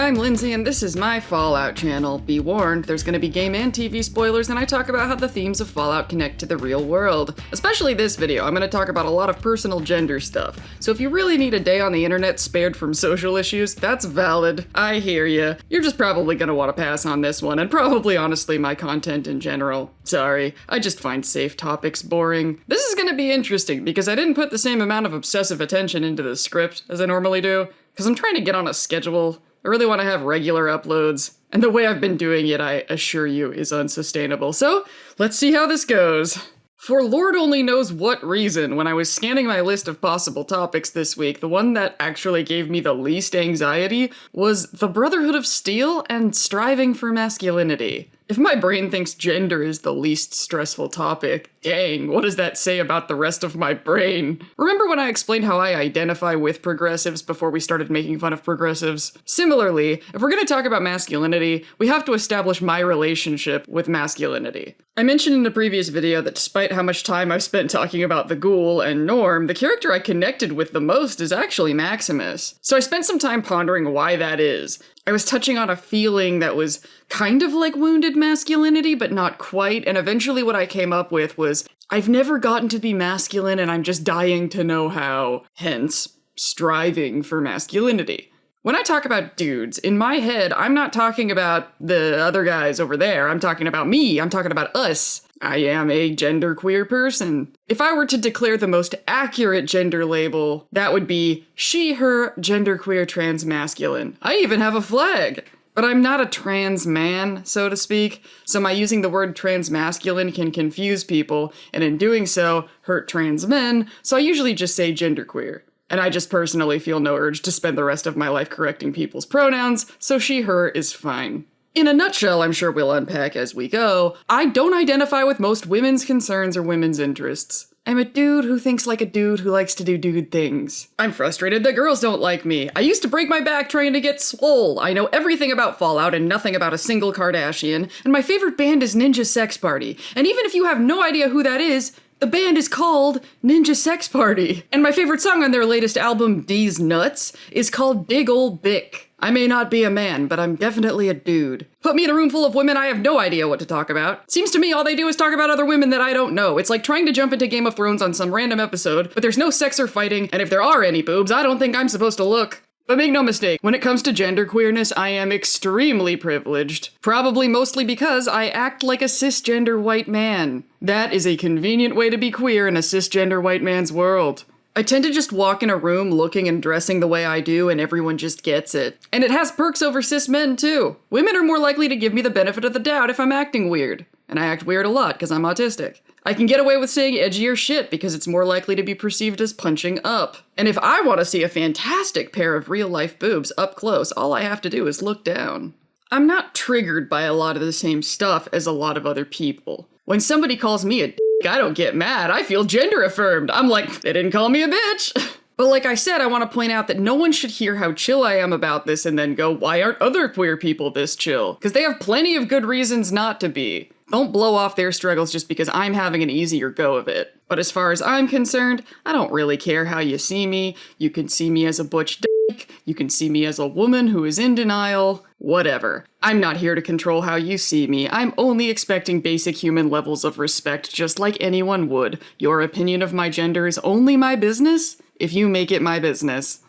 I'm Lindsay, and this is my Fallout channel. Be warned, there's gonna be game and TV spoilers, and I talk about how the themes of Fallout connect to the real world. Especially this video, I'm gonna talk about a lot of personal gender stuff. So if you really need a day on the internet spared from social issues, that's valid. I hear ya. You're just probably gonna want to pass on this one, and probably honestly my content in general. Sorry, I just find safe topics boring. This is gonna be interesting, because I didn't put the same amount of obsessive attention into the script as I normally do, because I'm trying to get on a schedule. I really want to have regular uploads, and the way I've been doing it, I assure you, is unsustainable. So, let's see how this goes. For Lord only knows what reason, when I was scanning my list of possible topics this week, the one that actually gave me the least anxiety was the Brotherhood of Steel and striving for masculinity. If my brain thinks gender is the least stressful topic, dang, what does that say about the rest of my brain? Remember when I explained how I identify with progressives before we started making fun of progressives? Similarly, if we're gonna talk about masculinity, we have to establish my relationship with masculinity. I mentioned in a previous video that despite how much time I've spent talking about the ghoul and Norm, the character I connected with the most is actually Maximus. So I spent some time pondering why that is. I was touching on a feeling that was kind of like wounded masculinity, but not quite, and eventually what I came up with was, I've never gotten to be masculine and I'm just dying to know how, hence, striving for masculinity. When I talk about dudes, in my head, I'm not talking about the other guys over there, I'm talking about me, I'm talking about us. I am a genderqueer person. If I were to declare the most accurate gender label, that would be she, her, genderqueer, transmasculine. I even have a flag. But I'm not a trans man, so to speak, so my using the word transmasculine can confuse people, and in doing so, hurt trans men, so I usually just say genderqueer. And I just personally feel no urge to spend the rest of my life correcting people's pronouns, so she, her is fine. In a nutshell, I'm sure we'll unpack as we go, I don't identify with most women's concerns or women's interests. I'm a dude who thinks like a dude who likes to do dude things. I'm frustrated that girls don't like me. I used to break my back trying to get swole. I know everything about Fallout and nothing about a single Kardashian. And my favorite band is Ninja Sex Party. And even if you have no idea who that is, the band is called Ninja Sex Party. And my favorite song on their latest album, D's Nuts, is called Big Ol' Bick. I may not be a man, but I'm definitely a dude. Put me in a room full of women, I have no idea what to talk about. Seems to me all they do is talk about other women that I don't know. It's like trying to jump into Game of Thrones on some random episode, but there's no sex or fighting, and if there are any boobs, I don't think I'm supposed to look. But make no mistake, when it comes to genderqueerness, I am extremely privileged. Probably mostly because I act like a cisgender white man. That is a convenient way to be queer in a cisgender white man's world. I tend to just walk in a room looking and dressing the way I do and everyone just gets it. And it has perks over cis men too. Women are more likely to give me the benefit of the doubt if I'm acting weird. And I act weird a lot because I'm autistic. I can get away with saying edgier shit because it's more likely to be perceived as punching up. And if I want to see a fantastic pair of real-life boobs up close, all I have to do is look down. I'm not triggered by a lot of the same stuff as a lot of other people. When somebody calls me a I don't get mad, I feel gender affirmed. I'm like, they didn't call me a bitch. But like I said, I want to point out that no one should hear how chill I am about this and then go, why aren't other queer people this chill? Because they have plenty of good reasons not to be. Don't blow off their struggles just because I'm having an easier go of it. But as far as I'm concerned, I don't really care how you see me. You can see me as a butch dick. You can see me as a woman who is in denial. Whatever. I'm not here to control how you see me. I'm only expecting basic human levels of respect just like anyone would. Your opinion of my gender is only my business if you make it my business.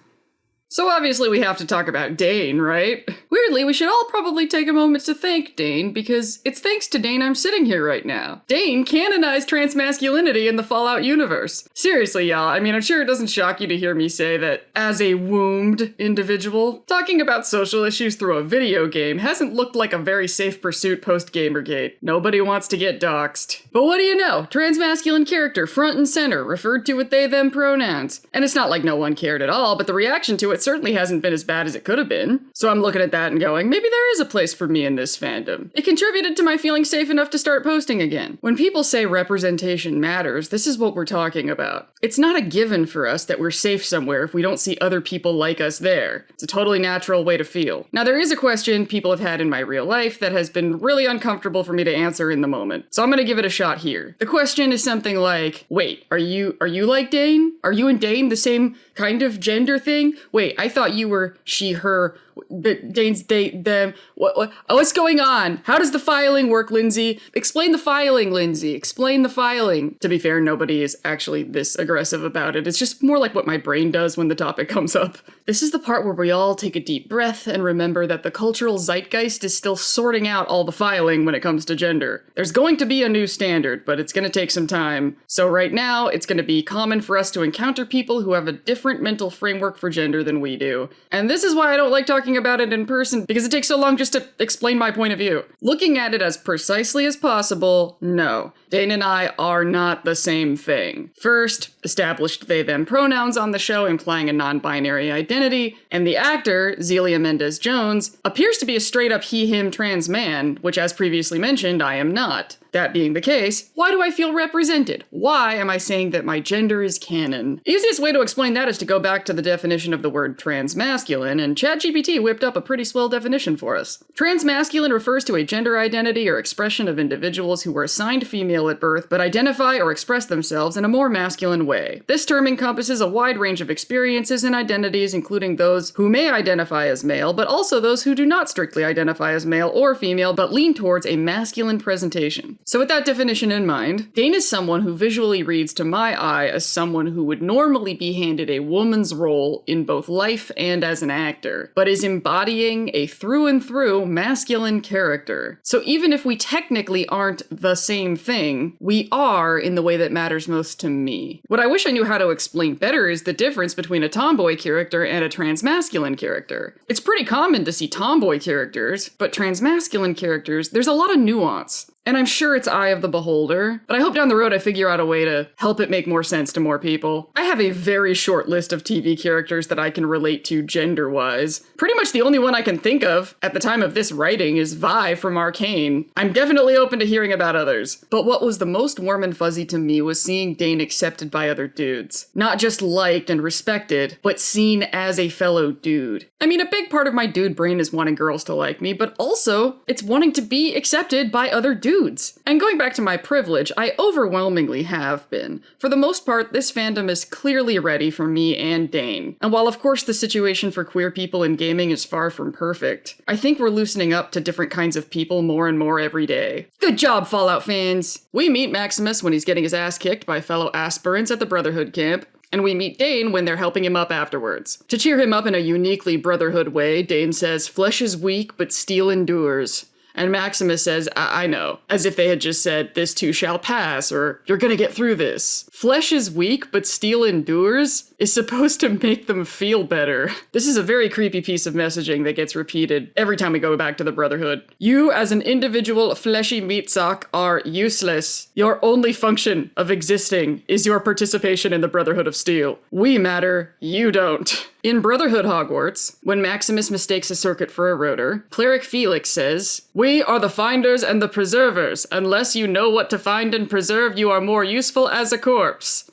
So obviously we have to talk about Dane, right? Weirdly, we should all probably take a moment to thank Dane, because it's thanks to Dane I'm sitting here right now. Dane canonized transmasculinity in the Fallout universe. Seriously, y'all, I mean, I'm sure it doesn't shock you to hear me say that, as a wombed individual, talking about social issues through a video game hasn't looked like a very safe pursuit post-Gamergate. Nobody wants to get doxxed. But what do you know? Transmasculine character, front and center, referred to with they-them pronouns. And it's not like no one cared at all, but the reaction to it certainly hasn't been as bad as it could have been. So I'm looking at that and going, maybe there is a place for me in this fandom. It contributed to my feeling safe enough to start posting again. When people say representation matters, this is what we're talking about. It's not a given for us that we're safe somewhere if we don't see other people like us there. It's a totally natural way to feel. Now there is a question people have had in my real life that has been really uncomfortable for me to answer in the moment. So I'm gonna give it a shot here. The question is something like, wait, are you like Dane? Are you and Dane the same kind of gender thing? Wait, I thought you were she, her, Dane's, they, them, what's going on? How does the filing work, Lindsay? Explain the filing, Lindsay. Explain the filing. To be fair, nobody is actually this aggressive about it. It's just more like what my brain does when the topic comes up. This is the part where we all take a deep breath and remember that the cultural zeitgeist is still sorting out all the filing when it comes to gender. There's going to be a new standard, but it's going to take some time. So right now, it's going to be common for us to encounter people who have a different mental framework for gender than we do. And this is why I don't like talking about it in person, because it takes so long just to explain my point of view. Looking at it as precisely as possible, no. Dane and I are not the same thing. First, established they-them pronouns on the show implying a non-binary identity, and the actor, Zelia Mendez-Jones, appears to be a straight-up he-him trans man, which as previously mentioned, I am not. That being the case, why do I feel represented? Why am I saying that my gender is canon? Easiest way to explain that is to go back to the definition of the word transmasculine, and ChatGPT whipped up a pretty swell definition for us. Transmasculine refers to a gender identity or expression of individuals who were assigned female at birth, but identify or express themselves in a more masculine way. This term encompasses a wide range of experiences and identities, including those who may identify as male, but also those who do not strictly identify as male or female, but lean towards a masculine presentation. So with that definition in mind, Dane is someone who visually reads to my eye as someone who would normally be handed a woman's role in both life and as an actor, but is embodying a through and through masculine character. So even if we technically aren't the same thing, we are in the way that matters most to me. What I wish I knew how to explain better is the difference between a tomboy character and a transmasculine character. It's pretty common to see tomboy characters, but transmasculine characters, there's a lot of nuance. And I'm sure it's eye of the beholder, but I hope down the road I figure out a way to help it make more sense to more people. I have a very short list of TV characters that I can relate to gender-wise. Pretty much the only one I can think of at the time of this writing is Vi from Arcane. I'm definitely open to hearing about others. But what was the most warm and fuzzy to me was seeing Dane accepted by other dudes. Not just liked and respected, but seen as a fellow dude. I mean, a big part of my dude brain is wanting girls to like me, but also it's wanting to be accepted by other dudes. And going back to my privilege, I overwhelmingly have been. For the most part, this fandom is clearly ready for me and Dane. And while of course the situation for queer people in gaming is far from perfect, I think we're loosening up to different kinds of people more and more every day. Good job, Fallout fans! We meet Maximus when he's getting his ass kicked by fellow aspirants at the Brotherhood camp. And we meet Dane when they're helping him up afterwards. To cheer him up in a uniquely Brotherhood way, Dane says, "Flesh is weak, but steel endures." And Maximus says, I know, as if they had just said, "This too shall pass," or "You're gonna get through this." Flesh is weak, but steel endures is supposed to make them feel better. This is a very creepy piece of messaging that gets repeated every time we go back to the Brotherhood. You, as an individual fleshy meat sock, are useless. Your only function of existing is your participation in the Brotherhood of Steel. We matter, you don't. In Brotherhood Hogwarts, when Maximus mistakes a circuit for a rotor, Cleric Felix says, "We are the finders and the preservers. Unless you know what to find and preserve, you are more useful as a corpse."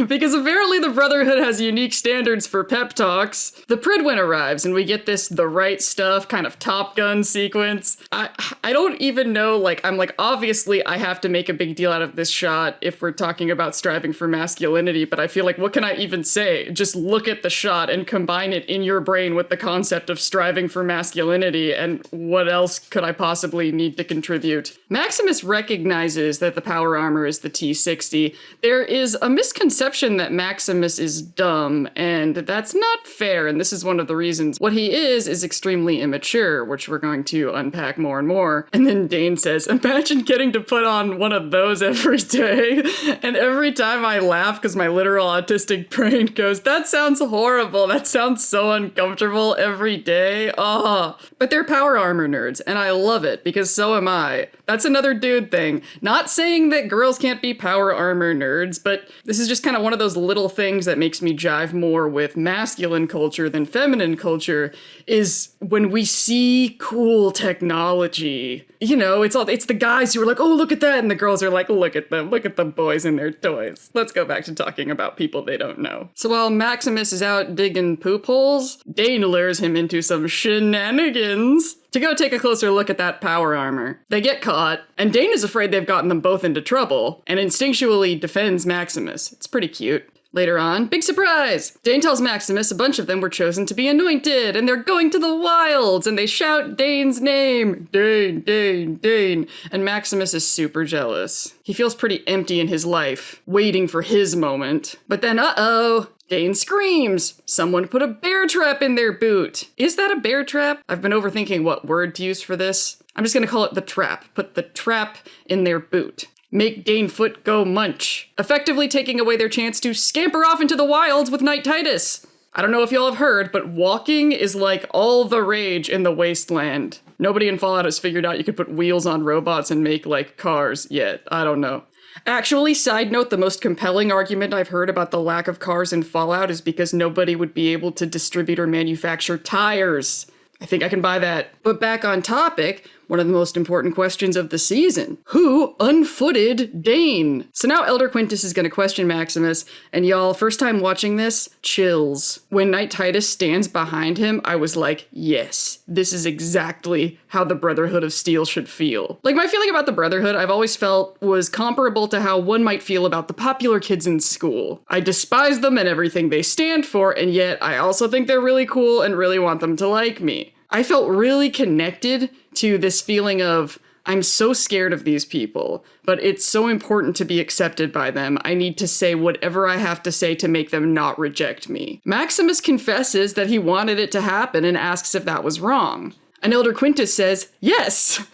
Because apparently the Brotherhood has unique standards for pep talks. The Pridwin arrives and we get this the right stuff kind of Top Gun sequence. I don't even know, I'm obviously I have to make a big deal out of this shot if we're talking about striving for masculinity, but I feel like what can I even say? Just look at the shot and combine it in your brain with the concept of striving for masculinity, and what else could I possibly need to contribute? Maximus recognizes that the power armor is the T-60. There is a misconception that Maximus is dumb, and that's not fair, and this is one of the reasons. What he is extremely immature, which we're going to unpack more and more. And then Dane says, "Imagine getting to put on one of those every day." And every time I laugh because my literal autistic brain goes, that sounds horrible, that sounds so uncomfortable every day. Oh. But they're power armor nerds, and I love it, because so am I. That's another dude thing. Not saying that girls can't be power armor nerds, but this is just kind of one of those little things that makes me jive more with masculine culture than feminine culture, is when we see cool technology. You know, it's the guys who are like, "Oh, look at that," and the girls are like, "Look at them, look at the boys and their toys." Let's go back to talking about people they don't know. So while Maximus is out digging poop holes, Dane lures him into some shenanigans to go take a closer look at that power armor. They get caught, and Dane is afraid they've gotten them both into trouble, and instinctually defends Maximus. It's pretty cute. Later on, big surprise! Dane tells Maximus a bunch of them were chosen to be anointed, and they're going to the wilds, and they shout Dane's name. Dane, Dane, Dane. And Maximus is super jealous. He feels pretty empty in his life, waiting for his moment. But then, uh-oh! Dane screams! Someone put a bear trap in their boot! Is that a bear trap? I've been overthinking what word to use for this. I'm just gonna call it the trap. Put the trap in their boot. Make Dane foot go munch, effectively taking away their chance to scamper off into the wilds with Knight Titus. I don't know if y'all have heard, but walking is like all the rage in the wasteland. Nobody in Fallout has figured out you could put wheels on robots and make, like, cars yet. I don't know. Actually, side note, the most compelling argument I've heard about the lack of cars in Fallout is because nobody would be able to distribute or manufacture tires. I think I can buy that. But back on topic, one of the most important questions of the season. Who unfooted Dane? So now Elder Quintus is going to question Maximus, and y'all, first time watching this, chills. When Knight Titus stands behind him, I was like, yes, this is exactly how the Brotherhood of Steel should feel. Like, my feeling about the Brotherhood, I've always felt, was comparable to how one might feel about the popular kids in school. I despise them and everything they stand for, and yet I also think they're really cool and really want them to like me. I felt really connected to this feeling of, I'm so scared of these people, but it's so important to be accepted by them. I need to say whatever I have to say to make them not reject me. Maximus confesses that he wanted it to happen and asks if that was wrong. And Elder Quintus says, yes!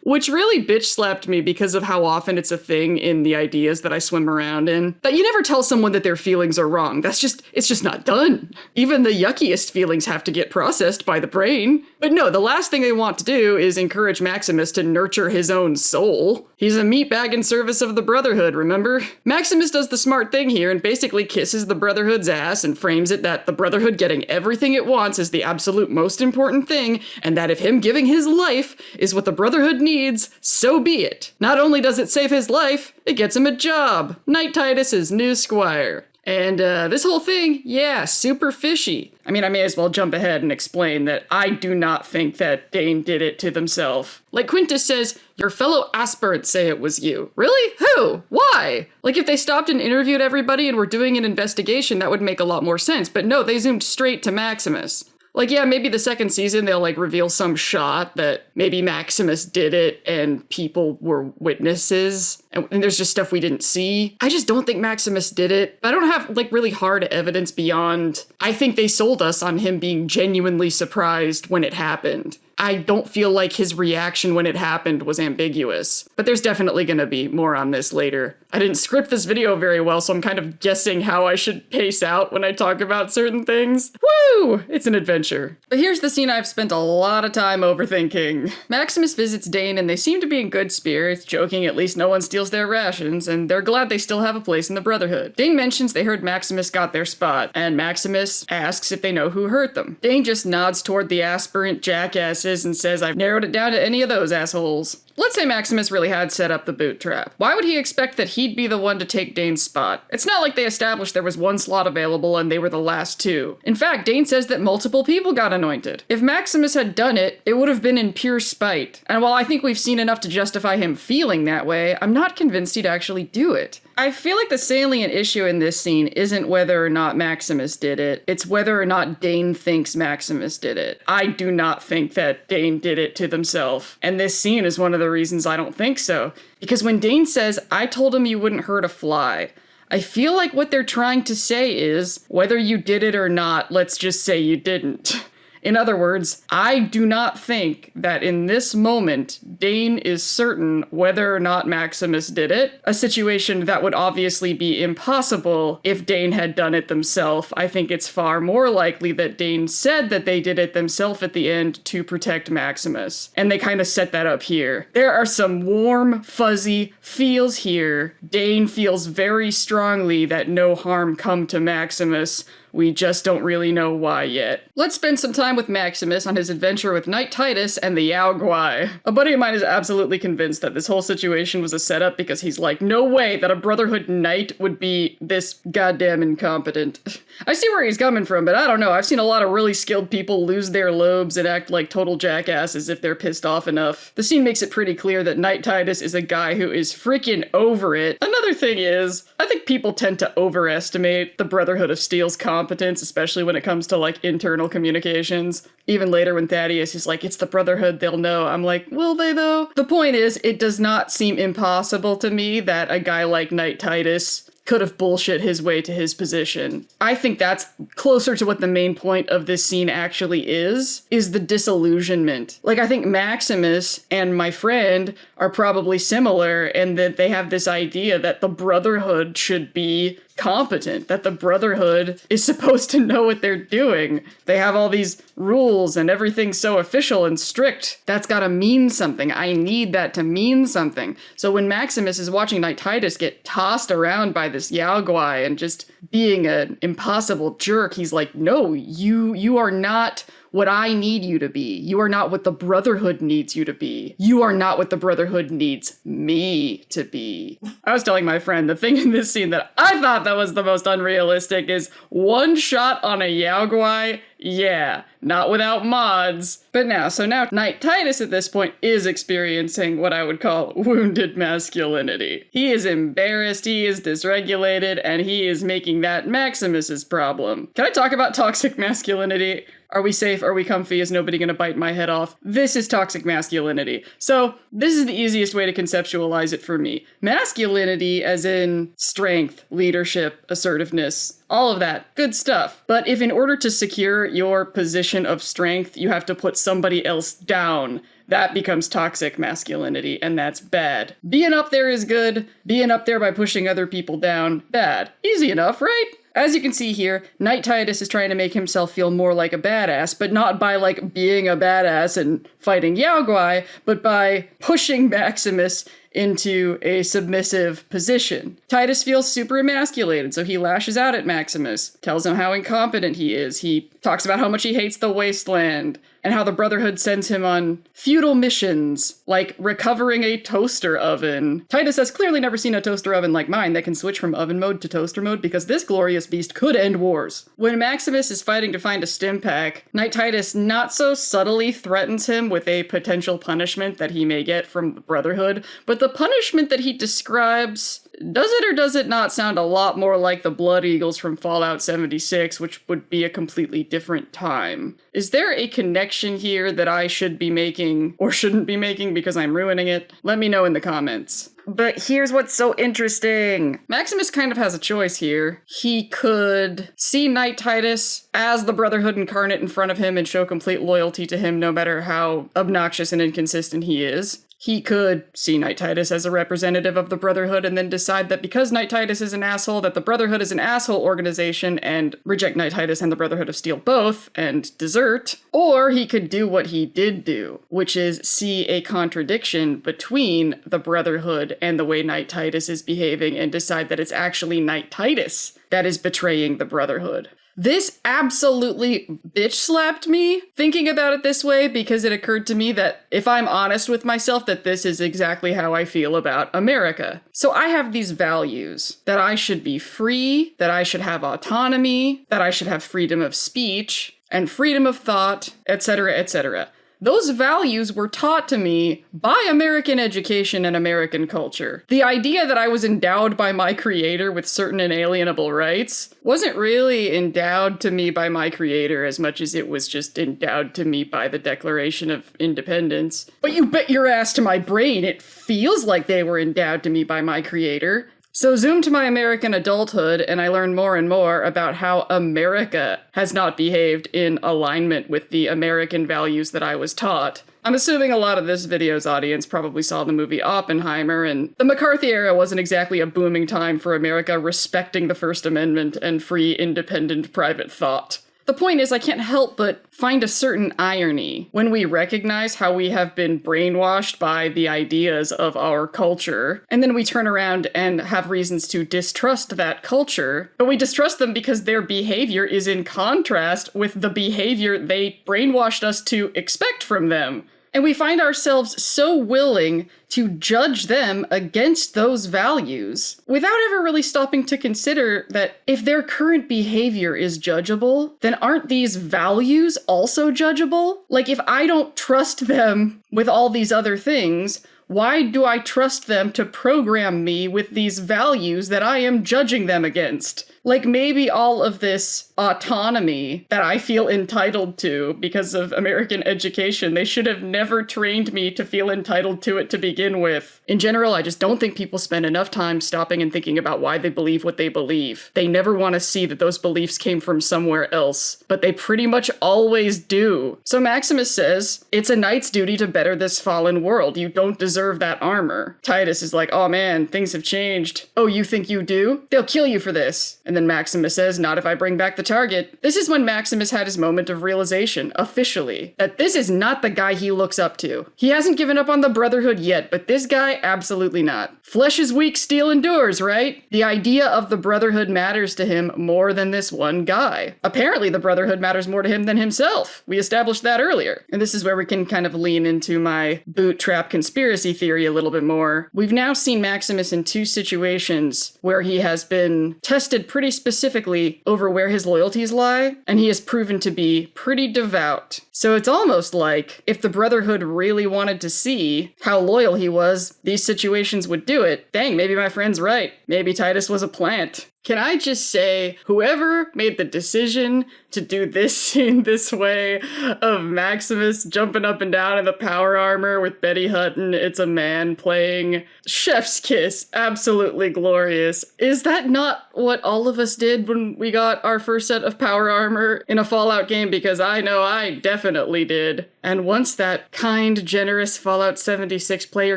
Which really bitch slapped me because of how often it's a thing in the ideas that I swim around in. That you never tell someone that their feelings are wrong. It's just not done. Even the yuckiest feelings have to get processed by the brain. But no, the last thing they want to do is encourage Maximus to nurture his own soul. He's a meatbag in service of the Brotherhood, remember? Maximus does the smart thing here and basically kisses the Brotherhood's ass and frames it that the Brotherhood getting everything it wants is the absolute most important thing, and that if him giving his life is what the Brotherhood needs, so be it. Not only does it save his life, it gets him a job. Knight Titus is new squire. And this whole thing, yeah, super fishy. I mean, I may as well jump ahead and explain that I do not think that Dane did it to themselves. Like Quintus says, your fellow aspirants say it was you. Really? Who? Why? Like if they stopped and interviewed everybody and were doing an investigation, that would make a lot more sense. But no, they zoomed straight to Maximus. Like, yeah, maybe the second season they'll, like, reveal some shot that maybe Maximus did it and people were witnesses, and there's just stuff we didn't see. I just don't think Maximus did it. I don't have, like, really hard evidence beyond, I think they sold us on him being genuinely surprised when it happened. I don't feel like his reaction when it happened was ambiguous, but there's definitely gonna be more on this later. I didn't script this video very well, so I'm kind of guessing how I should pace out when I talk about certain things. Woo! It's an adventure. But here's the scene I've spent a lot of time overthinking. Maximus visits Dane and they seem to be in good spirits, joking at least no one steals their rations, and they're glad they still have a place in the Brotherhood. Dane mentions they heard Maximus got their spot, and Maximus asks if they know who hurt them. Dane just nods toward the aspirant jackasses and says, I've narrowed it down to any of those assholes. Let's say Maximus really had set up the boot trap. Why would he expect that he'd be the one to take Dane's spot? It's not like they established there was one slot available and they were the last two. In fact, Dane says that multiple people got anointed. If Maximus had done it, it would have been in pure spite. And while I think we've seen enough to justify him feeling that way, I'm not convinced he'd actually do it. I feel like the salient issue in this scene isn't whether or not Maximus did it, it's whether or not Dane thinks Maximus did it. I do not think that Dane did it to themselves, and this scene is one of the reasons I don't think so. Because when Dane says, I told him you wouldn't hurt a fly, I feel like what they're trying to say is, whether you did it or not, let's just say you didn't. In other words, I do not think that in this moment, Dane is certain whether or not Maximus did it, a situation that would obviously be impossible if Dane had done it themselves. I think it's far more likely that Dane said that they did it themselves at the end to protect Maximus. And they kind of set that up here. There are some warm, fuzzy feels here. Dane feels very strongly that no harm come to Maximus, We just don't really know why yet. Let's spend some time with Maximus on his adventure with Knight Titus and the Yao Guai. A buddy of mine is absolutely convinced that this whole situation was a setup because he's like, no way that a Brotherhood knight would be this goddamn incompetent. I see where he's coming from, but I don't know. I've seen a lot of really skilled people lose their lobes and act like total jackasses if they're pissed off enough. The scene makes it pretty clear that Knight Titus is a guy who is freaking over it. Another thing is, I think people tend to overestimate the Brotherhood of Steel's competence, especially when it comes to, like, internal communications. Even later when Thaddius is like, it's the Brotherhood, they'll know. I'm like, will they though? The point is, it does not seem impossible to me that a guy like Knight Titus could have bullshit his way to his position. I think that's closer to what the main point of this scene actually is the disillusionment. Like, I think Maximus and my friend are probably similar in that they have this idea that the Brotherhood should be competent, that the Brotherhood is supposed to know what they're doing. They have all these rules and everything's so official and strict. That's gotta mean something. I need that to mean something. So when Maximus is watching Knight Titus get tossed around by this Yao Guai and just being an impossible jerk, he's like, no, you are not what I need you to be. You are not what the Brotherhood needs you to be. You are not what the Brotherhood needs me to be. I was telling my friend, the thing in this scene that I thought that was the most unrealistic is one shot on a Yao Guai. Yeah, not without mods. But now Knight Titus at this point is experiencing what I would call wounded masculinity. He is embarrassed, he is dysregulated, and he is making that Maximus's problem. Can I talk about toxic masculinity? Are we safe? Are we comfy? Is nobody gonna bite my head off? This is toxic masculinity. So, this is the easiest way to conceptualize it for me. Masculinity as in strength, leadership, assertiveness, all of that. Good stuff. But if in order to secure your position of strength, you have to put somebody else down, that becomes toxic masculinity, and that's bad. Being up there is good. Being up there by pushing other people down, bad. Easy enough, right? As you can see here, Knight Titus is trying to make himself feel more like a badass, but not by, like, being a badass and fighting Yao Guai, but by pushing Maximus into a submissive position. Titus feels super emasculated, so he lashes out at Maximus, tells him how incompetent he is. He talks about how much he hates the wasteland, and how the Brotherhood sends him on futile missions, like recovering a toaster oven. Titus has clearly never seen a toaster oven like mine that can switch from oven mode to toaster mode, because this glorious beast could end wars. When Maximus is fighting to find a stim pack, Knight Titus not so subtly threatens him with a potential punishment that he may get from the Brotherhood, but the punishment that he describes, does it or does it not sound a lot more like the Blood Eagles from Fallout 76, which would be a completely different time? Is there a connection here that I should be making, or shouldn't be making because I'm ruining it? Let me know in the comments. But here's what's so interesting. Maximus kind of has a choice here. He could see Knight Titus as the Brotherhood incarnate in front of him and show complete loyalty to him no matter how obnoxious and inconsistent he is. He could see Knight Titus as a representative of the Brotherhood and then decide that because Knight Titus is an asshole, that the Brotherhood is an asshole organization and reject Knight Titus and the Brotherhood of Steel both and desert. Or he could do what he did do, which is see a contradiction between the Brotherhood and the way Knight Titus is behaving and decide that it's actually Knight Titus that is betraying the Brotherhood. This absolutely bitch slapped me thinking about it this way, because it occurred to me that if I'm honest with myself, that this is exactly how I feel about America. So I have these values that I should be free, that I should have autonomy, that I should have freedom of speech and freedom of thought, etc., etc. Those values were taught to me by American education and American culture. The idea that I was endowed by my creator with certain inalienable rights wasn't really endowed to me by my creator as much as it was just endowed to me by the Declaration of Independence. But you bet your ass to my brain, it feels like they were endowed to me by my creator. So zoom to my American adulthood, and I learn more and more about how America has not behaved in alignment with the American values that I was taught. I'm assuming a lot of this video's audience probably saw the movie Oppenheimer, and the McCarthy era wasn't exactly a booming time for America respecting the First Amendment and free, independent, private thought. The point is, I can't help but find a certain irony when we recognize how we have been brainwashed by the ideas of our culture, and then we turn around and have reasons to distrust that culture, but we distrust them because their behavior is in contrast with the behavior they brainwashed us to expect from them. And we find ourselves so willing to judge them against those values without ever really stopping to consider that if their current behavior is judgeable, then aren't these values also judgeable? Like, if I don't trust them with all these other things, why do I trust them to program me with these values that I am judging them against? Like, maybe all of this autonomy that I feel entitled to because of American education, they should have never trained me to feel entitled to it to begin with. In general, I just don't think people spend enough time stopping and thinking about why they believe what they believe. They never want to see that those beliefs came from somewhere else, but they pretty much always do. So Maximus says, it's a knight's duty to better this fallen world. You don't deserve that armor. Titus is like, oh man, things have changed. Oh, you think you do? They'll kill you for this. And then Maximus says, not if I bring back the target. This is when Maximus had his moment of realization, officially, that this is not the guy he looks up to. He hasn't given up on the Brotherhood yet, but this guy, absolutely not. Flesh is weak, steel endures, right? The idea of the Brotherhood matters to him more than this one guy. Apparently, the Brotherhood matters more to him than himself. We established that earlier. And this is where we can kind of lean into my bootstrap conspiracy theory a little bit more. We've now seen Maximus in two situations where he has been tested pretty specifically over where his loyalties lie, and he has proven to be pretty devout. So it's almost like if the Brotherhood really wanted to see how loyal he was, these situations would do it. Dang, maybe my friend's right. Maybe Titus was a plant. Can I just say, whoever made the decision to do this scene this way of Maximus jumping up and down in the power armor with Betty Hutton, it's a man playing chef's kiss, absolutely glorious. Is that not what all of us did when we got our first set of power armor in a Fallout game? Because I know I definitely did. And once that kind, generous Fallout 76 player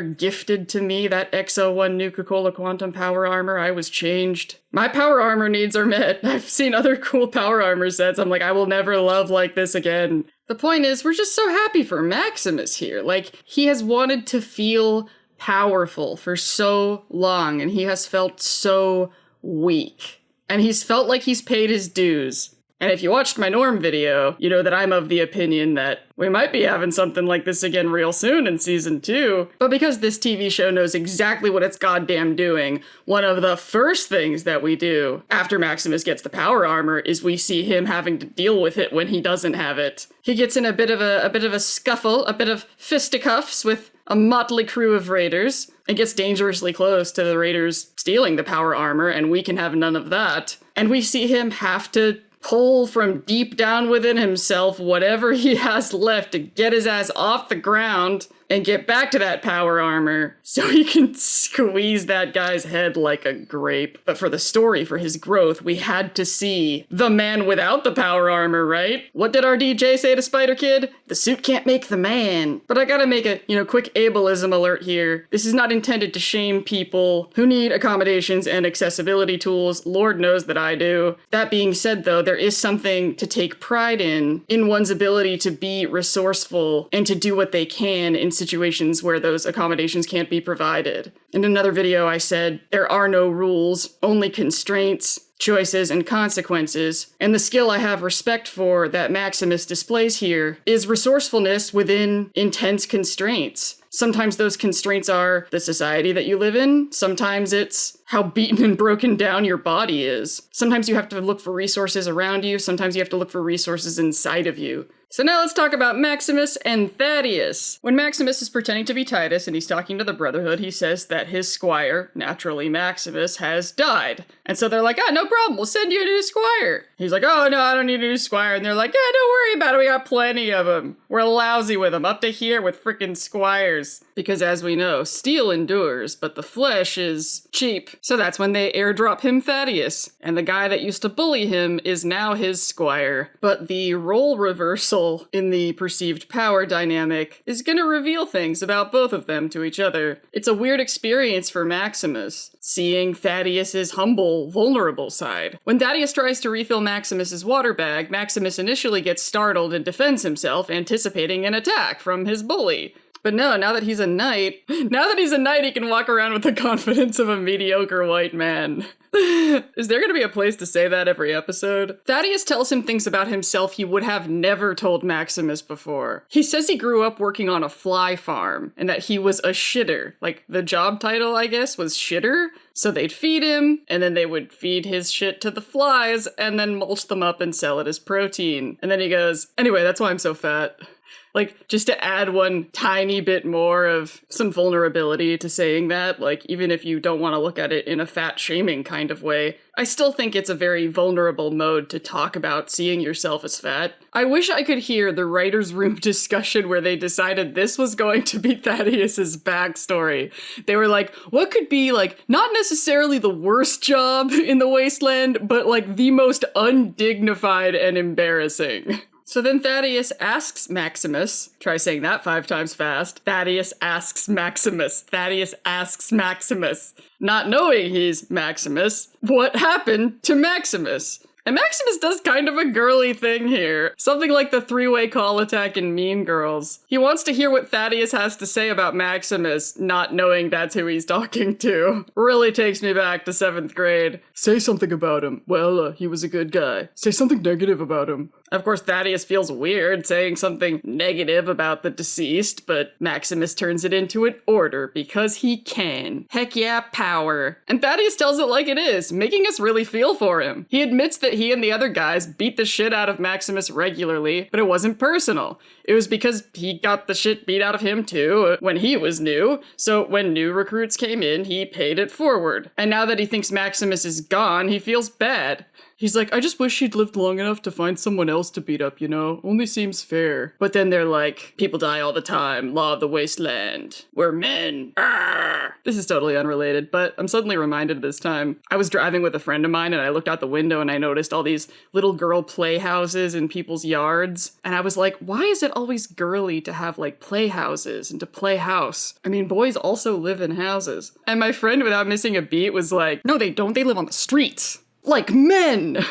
gifted to me that XO1 Nuka-Cola Quantum power armor, I was changed. My power armor needs are met. I've seen other cool power armor sets. I'm like, I will never love like this again. The point is, we're just so happy for Maximus here. Like, he has wanted to feel powerful for so long, and he has felt so weak. And he's felt like he's paid his dues. And if you watched my Norm video, you know that I'm of the opinion that we might be having something like this again real soon in season 2. But because this TV show knows exactly what it's goddamn doing, one of the first things that we do after Maximus gets the power armor is we see him having to deal with it when he doesn't have it. He gets in a bit of a scuffle, a bit of fisticuffs with a motley crew of raiders, and gets dangerously close to the raiders stealing the power armor, and we can have none of that. And we see him have to pull from deep down within himself whatever he has left to get his ass off the ground and get back to that power armor so he can squeeze that guy's head like a grape. But for the story, for his growth, we had to see the man without the power armor, right? What did our DJ say to Spider Kid? The suit can't make the man. But I gotta make a, quick ableism alert here. This is not intended to shame people who need accommodations and accessibility tools. Lord knows that I do. That being said, though, there is something to take pride in one's ability to be resourceful and to do what they can in situations where those accommodations can't be provided. In another video, I said, there are no rules, only constraints, choices, and consequences. And the skill I have respect for that Maximus displays here is resourcefulness within intense constraints. Sometimes those constraints are the society that you live in. Sometimes it's how beaten and broken down your body is. Sometimes you have to look for resources around you. Sometimes you have to look for resources inside of you. So now let's talk about Maximus and Thaddius. When Maximus is pretending to be Titus and he's talking to the Brotherhood, he says that his squire, naturally Maximus, has died. And so they're like, no problem, we'll send you a new squire. He's like, oh no, I don't need a new squire. And they're like, don't worry about it, we got plenty of them. We're lousy with them, up to here with frickin' squires. Because as we know, steel endures, but the flesh is cheap. So that's when they airdrop him Thaddius, and the guy that used to bully him is now his squire. But the role reversal in the perceived power dynamic is gonna reveal things about both of them to each other. It's a weird experience for Maximus, seeing Thaddius's humble, vulnerable side. When Thaddius tries to refill Maximus's water bag, Maximus initially gets startled and defends himself, anticipating an attack from his bully. But no, now that he's a knight, he can walk around with the confidence of a mediocre white man. Is there gonna be a place to say that every episode? Thaddius tells him things about himself he would have never told Maximus before. He says he grew up working on a fly farm, and that he was a shitter. Like, the job title, I guess, was shitter? So they'd feed him, and then they would feed his shit to the flies, and then mulch them up and sell it as protein. And then he goes, anyway, that's why I'm so fat. Like, just to add one tiny bit more of some vulnerability to saying that, like, even if you don't want to look at it in a fat-shaming kind of way, I still think it's a very vulnerable mode to talk about seeing yourself as fat. I wish I could hear the writer's room discussion where they decided this was going to be Thaddius's backstory. They were like, what could be, like, not necessarily the worst job in the wasteland, but, like, the most undignified and embarrassing. So then Thaddius asks Maximus, try saying that 5 times fast, Thaddius asks Maximus, Thaddius asks Maximus, not knowing he's Maximus, what happened to Maximus? And Maximus does kind of a girly thing here. Something like the 3-way call attack in Mean Girls. He wants to hear what Thaddius has to say about Maximus, not knowing that's who he's talking to. Really takes me back to 7th grade. Say something about him. Well, he was a good guy. Say something negative about him. Of course, Thaddius feels weird saying something negative about the deceased, but Maximus turns it into an order because he can. Heck yeah, power. And Thaddius tells it like it is, making us really feel for him. He admits that he and the other guys beat the shit out of Maximus regularly, but it wasn't personal. It was because he got the shit beat out of him too when he was new, so when new recruits came in, he paid it forward. And now that he thinks Maximus is gone, he feels bad. He's like, I just wish he'd lived long enough to find someone else to beat up, you know? Only seems fair. But then they're like, people die all the time, law of the wasteland. We're men. Arrgh. This is totally unrelated, but I'm suddenly reminded this time. I was driving with a friend of mine and I looked out the window and I noticed all these little girl playhouses in people's yards. And I was like, why is it always girly to have like playhouses and to play house? I mean, boys also live in houses. And my friend, without missing a beat, was like, no, they don't. They live on the streets. Like men!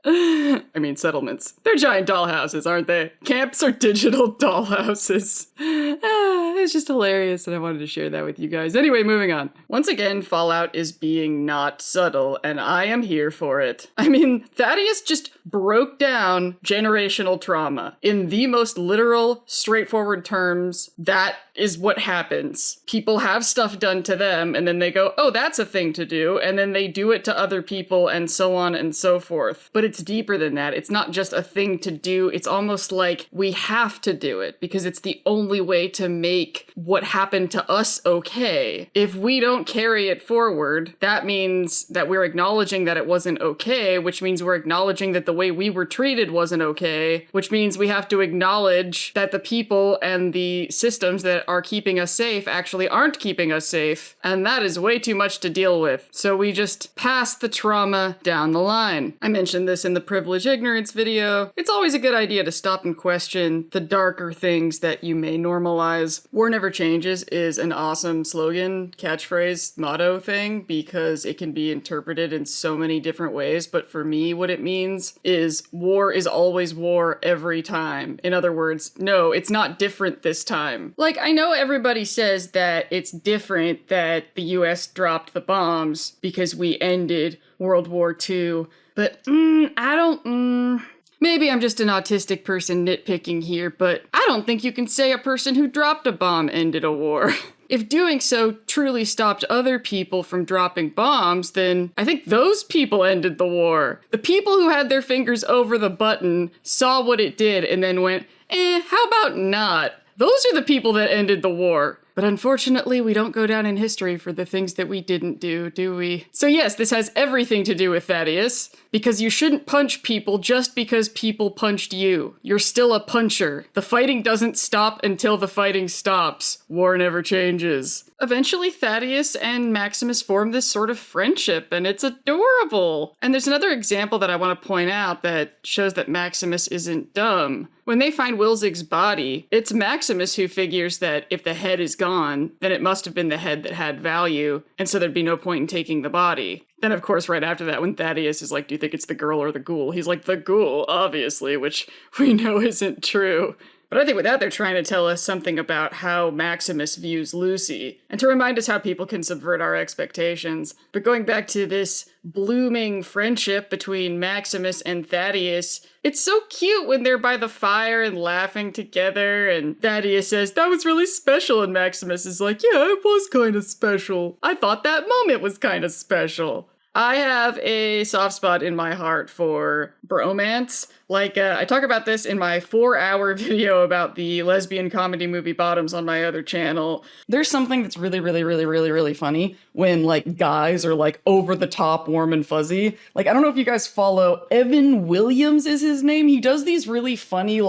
I mean, settlements. They're giant dollhouses, aren't they? Camps are digital dollhouses. It's just hilarious, and I wanted to share that with you guys. Anyway, moving on. Once again, Fallout is being not subtle, and I am here for it. I mean, Thaddius just broke down generational trauma. In the most literal, straightforward terms, that is what happens. People have stuff done to them, and then they go, oh, that's a thing to do, and then they do it to other people, and so on and so forth. But it's deeper than that. It's not just a thing to do. It's almost like we have to do it, because it's the only way to make what happened to us okay. If we don't carry it forward, that means that we're acknowledging that it wasn't okay, which means we're acknowledging that the way we were treated wasn't okay, which means we have to acknowledge that the people and the systems that are keeping us safe actually aren't keeping us safe, and that is way too much to deal with. So we just pass the trauma down the line. I mentioned this in the privilege ignorance video. It's always a good idea to stop and question the darker things that you may normalize. War never changes is an awesome slogan, catchphrase, motto thing, because it can be interpreted in so many different ways, but for me, what it means is war is always war every time. In other words, no, it's not different this time. Like, I know everybody says that it's different that the US dropped the bombs because we ended World War II, but maybe I'm just an autistic person nitpicking here, but I don't think you can say a person who dropped a bomb ended a war. If doing so truly stopped other people from dropping bombs, then I think those people ended the war. The people who had their fingers over the button saw what it did and then went, how about not? Those are the people that ended the war. But unfortunately, we don't go down in history for the things that we didn't do we? So yes, this has everything to do with Thaddius, because you shouldn't punch people just because people punched you. You're still a puncher. The fighting doesn't stop until the fighting stops. War never changes. Eventually, Thaddius and Maximus form this sort of friendship, and it's adorable. And there's another example that I want to point out that shows that Maximus isn't dumb. When they find Wilzig's body, it's Maximus who figures that if the head is gone, then it must have been the head that had value, and so there'd be no point in taking the body. Then, of course, right after that, when Thaddius is like, do you think it's the girl or the ghoul? He's like, the ghoul, obviously, which we know isn't true. But I think with that, they're trying to tell us something about how Maximus views Lucy, and to remind us how people can subvert our expectations. But going back to this blooming friendship between Maximus and Thaddius, it's so cute when they're by the fire and laughing together, and Thaddius says, that was really special, and Maximus is like, yeah, it was kind of special. I thought that moment was kind of special. I have a soft spot in my heart for bromance. I talk about this in my 4-hour video about the lesbian comedy movie Bottoms on my other channel. There's something that's really funny when, guys are, over the top, warm and fuzzy. I don't know if you guys follow Evan Williams is his name. He does these really funny,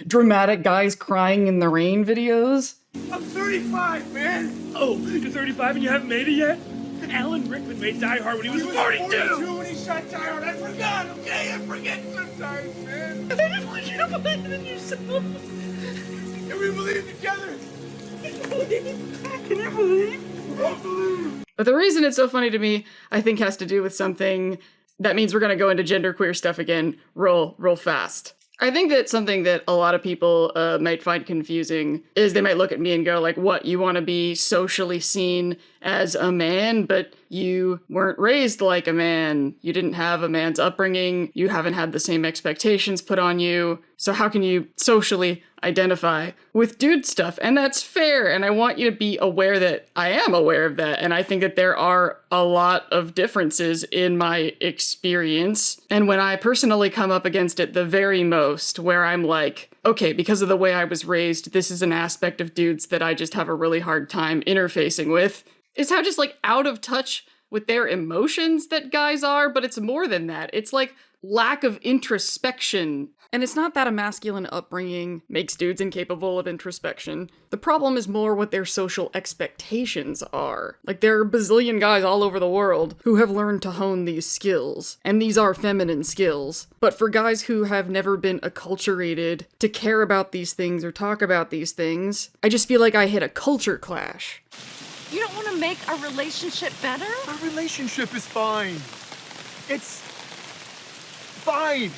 dramatic guys crying in the rain videos. I'm 35, man! Oh, you're 35 and you haven't made it yet? Alan Rickman made Die Hard when he was 42 when he shot Die Hard. I forgot, okay? I forget sometimes, man. I just you to believe in yourself. Can we believe together? Can you believe? I believe. But the reason it's so funny to me, I think, has to do with something that means we're going to go into genderqueer stuff again real fast. I think that something that a lot of people might find confusing is they might look at me and go what, you want to be socially seen as a man, but you weren't raised like a man. You didn't have a man's upbringing. You haven't had the same expectations put on you. So how can you socially identify with dude stuff? And that's fair. And I want you to be aware that I am aware of that. And I think that there are a lot of differences in my experience. And when I personally come up against it the very most, where I'm like, okay, because of the way I was raised, this is an aspect of dudes that I just have a really hard time interfacing with, is how just out of touch with their emotions that guys are. But it's more than that. It's lack of introspection. And it's not that a masculine upbringing makes dudes incapable of introspection. The problem is more what their social expectations are. There are a bazillion guys all over the world who have learned to hone these skills. And these are feminine skills. But for guys who have never been acculturated to care about these things or talk about these things, I just feel like I hit a culture clash. You don't want to make our relationship better? Our relationship is fine. It's fine.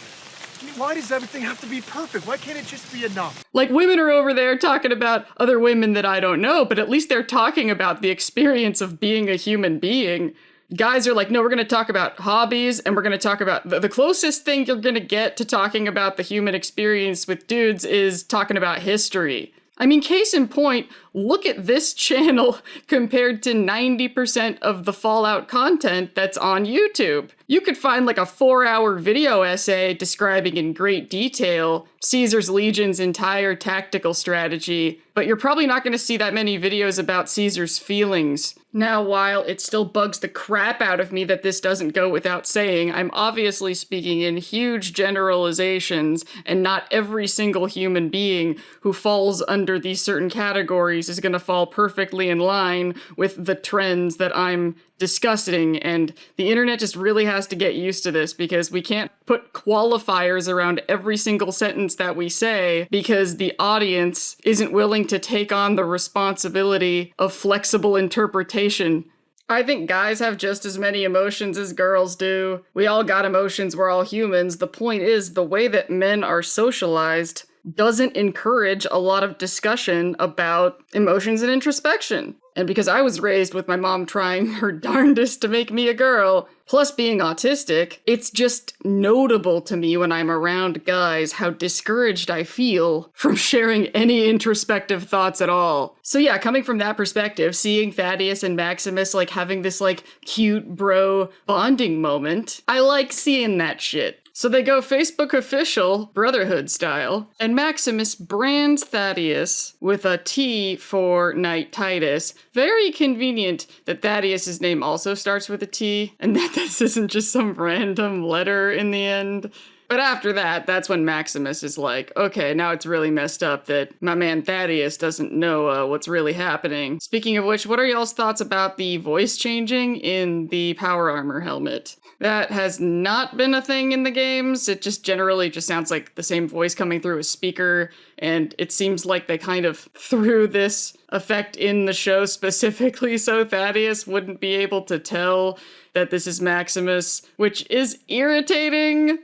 Why does everything have to be perfect? Why can't it just be enough? Women are over there talking about other women that I don't know, but at least they're talking about the experience of being a human being. Guys are no, we're going to talk about hobbies, and we're going to talk about the closest thing you're going to get to talking about the human experience with dudes is talking about history. I mean, case in point, look at this channel compared to 90% of the Fallout content that's on YouTube. You could find a 4-hour video essay describing in great detail Caesar's Legion's entire tactical strategy, but you're probably not going to see that many videos about Caesar's feelings. Now, while it still bugs the crap out of me that this doesn't go without saying, I'm obviously speaking in huge generalizations, and not every single human being who falls under these certain categories is going to fall perfectly in line with the trends that I'm disgusting, and the internet just really has to get used to this because we can't put qualifiers around every single sentence that we say because the audience isn't willing to take on the responsibility of flexible interpretation. I think guys have just as many emotions as girls do. We all got emotions, we're all humans. The point is, the way that men are socialized doesn't encourage a lot of discussion about emotions and introspection. And because I was raised with my mom trying her darndest to make me a girl, plus being autistic, it's just notable to me when I'm around guys how discouraged I feel from sharing any introspective thoughts at all. So yeah, coming from that perspective, seeing Thaddius and Maximus having this cute bro bonding moment, I like seeing that shit. So they go Facebook official, Brotherhood style, and Maximus brands Thaddius with a T for Knight Titus. Very convenient that Thaddius' name also starts with a T, and that this isn't just some random letter in the end. But after that, that's when Maximus is like, okay, now it's really messed up that my man Thaddius doesn't know what's really happening. Speaking of which, what are y'all's thoughts about the voice changing in the power armor helmet? That has not been a thing in the games. It just generally just sounds like the same voice coming through a speaker, and it seems like they kind of threw this effect in the show specifically so Thaddius wouldn't be able to tell that this is Maximus, which is irritating.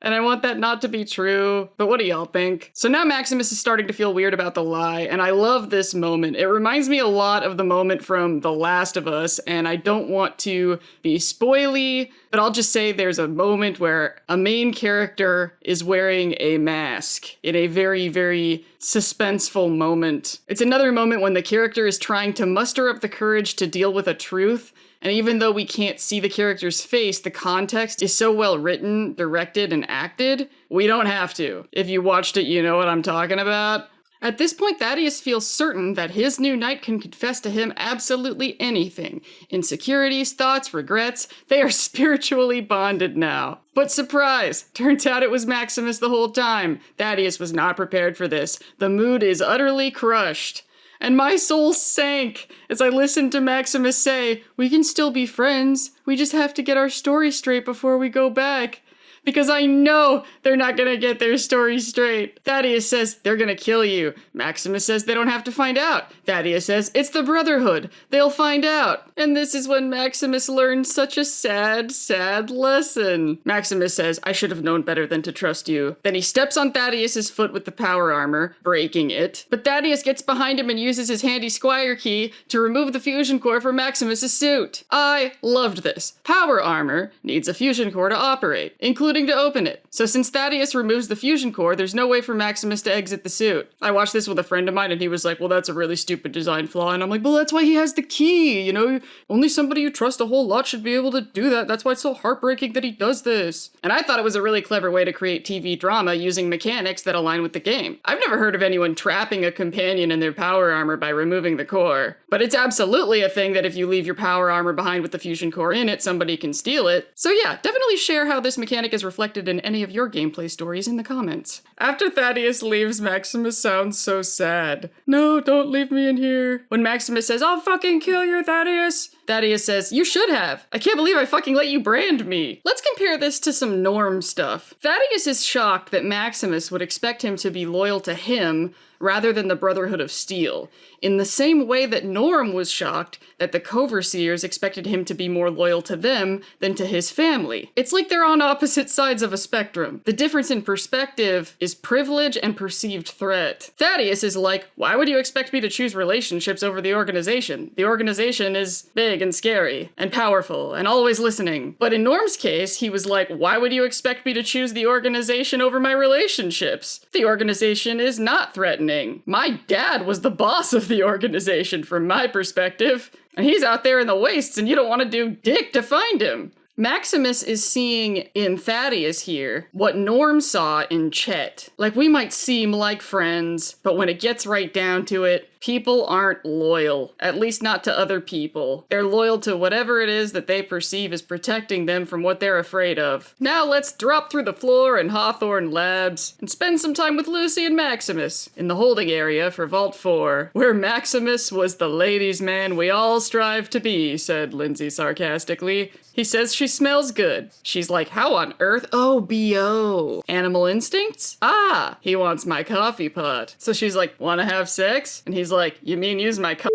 And I want that not to be true, but what do y'all think? So now Maximus is starting to feel weird about the lie, and I love this moment. It reminds me a lot of the moment from The Last of Us, and I don't want to be spoily, but I'll just say there's a moment where a main character is wearing a mask in a very, very suspenseful moment. It's another moment when the character is trying to muster up the courage to deal with a truth. And even though we can't see the character's face, the context is so well written, directed, and acted, we don't have to. If you watched it, you know what I'm talking about. At this point, Thaddius feels certain that his new knight can confess to him absolutely anything. Insecurities, thoughts, regrets, they are spiritually bonded now. But surprise! Turns out it was Maximus the whole time. Thaddius was not prepared for this. The mood is utterly crushed. And my soul sank as I listened to Maximus say, we can still be friends, we just have to get our story straight before we go back. Because I know they're not gonna get their story straight. Thaddius says they're gonna kill you. Maximus says they don't have to find out. Thaddius says it's the Brotherhood. They'll find out. And this is when Maximus learns such a sad, sad lesson. Maximus says, I should have known better than to trust you. Then he steps on Thaddius' foot with the power armor, breaking it. But Thaddius gets behind him and uses his handy squire key to remove the fusion core from Maximus' suit. I loved this. Power armor needs a fusion core to operate, including to open it. So since Thaddius removes the fusion core, there's no way for Maximus to exit the suit. I watched this with a friend of mine and he was like, well, that's a really stupid design flaw. And I'm like, well, that's why he has the key, you know? Only somebody you trust a whole lot should be able to do that. That's why it's so heartbreaking that he does this. And I thought it was a really clever way to create TV drama using mechanics that align with the game. I've never heard of anyone trapping a companion in their power armor by removing the core. But it's absolutely a thing that if you leave your power armor behind with the fusion core in it, somebody can steal it. So yeah, definitely share how this mechanic is reflected in any of your gameplay stories in the comments. After Thaddius leaves, Maximus sounds so sad. No, don't leave me in here. When Maximus says, I'll fucking kill you, Thaddius, Thaddius says, you should have. I can't believe I fucking let you brand me. Let's compare this to some Norm stuff. Thaddius is shocked that Maximus would expect him to be loyal to him rather than the Brotherhood of Steel, in the same way that Norm was shocked that the Coverseers expected him to be more loyal to them than to his family. It's like they're on opposite sides of a spectrum. The difference in perspective is privilege and perceived threat. Thaddius is like, why would you expect me to choose relationships over the organization? The organization is big and scary and powerful and always listening. But in Norm's case, he was like, why would you expect me to choose the organization over my relationships? The organization is not threatening. My dad was the boss of the organization from my perspective, and he's out there in the wastes and you don't want to do dick to find him. Maximus is seeing in Thaddius here what Norm saw in Chet. Like, we might seem like friends, but when it gets right down to it, people aren't loyal, at least not to other people. They're loyal to whatever it is that they perceive as protecting them from what they're afraid of. Now let's drop through the floor in Hawthorne Labs and spend some time with Lucy and Maximus in the holding area for Vault 4, where Maximus was the ladies' man we all strive to be, said Lindsay sarcastically. He says she smells good. She's like, how on earth? Oh, B.O. Animal instincts? Ah, he wants my coffee pot. So she's like, wanna have sex? And he's like, you mean use my cock?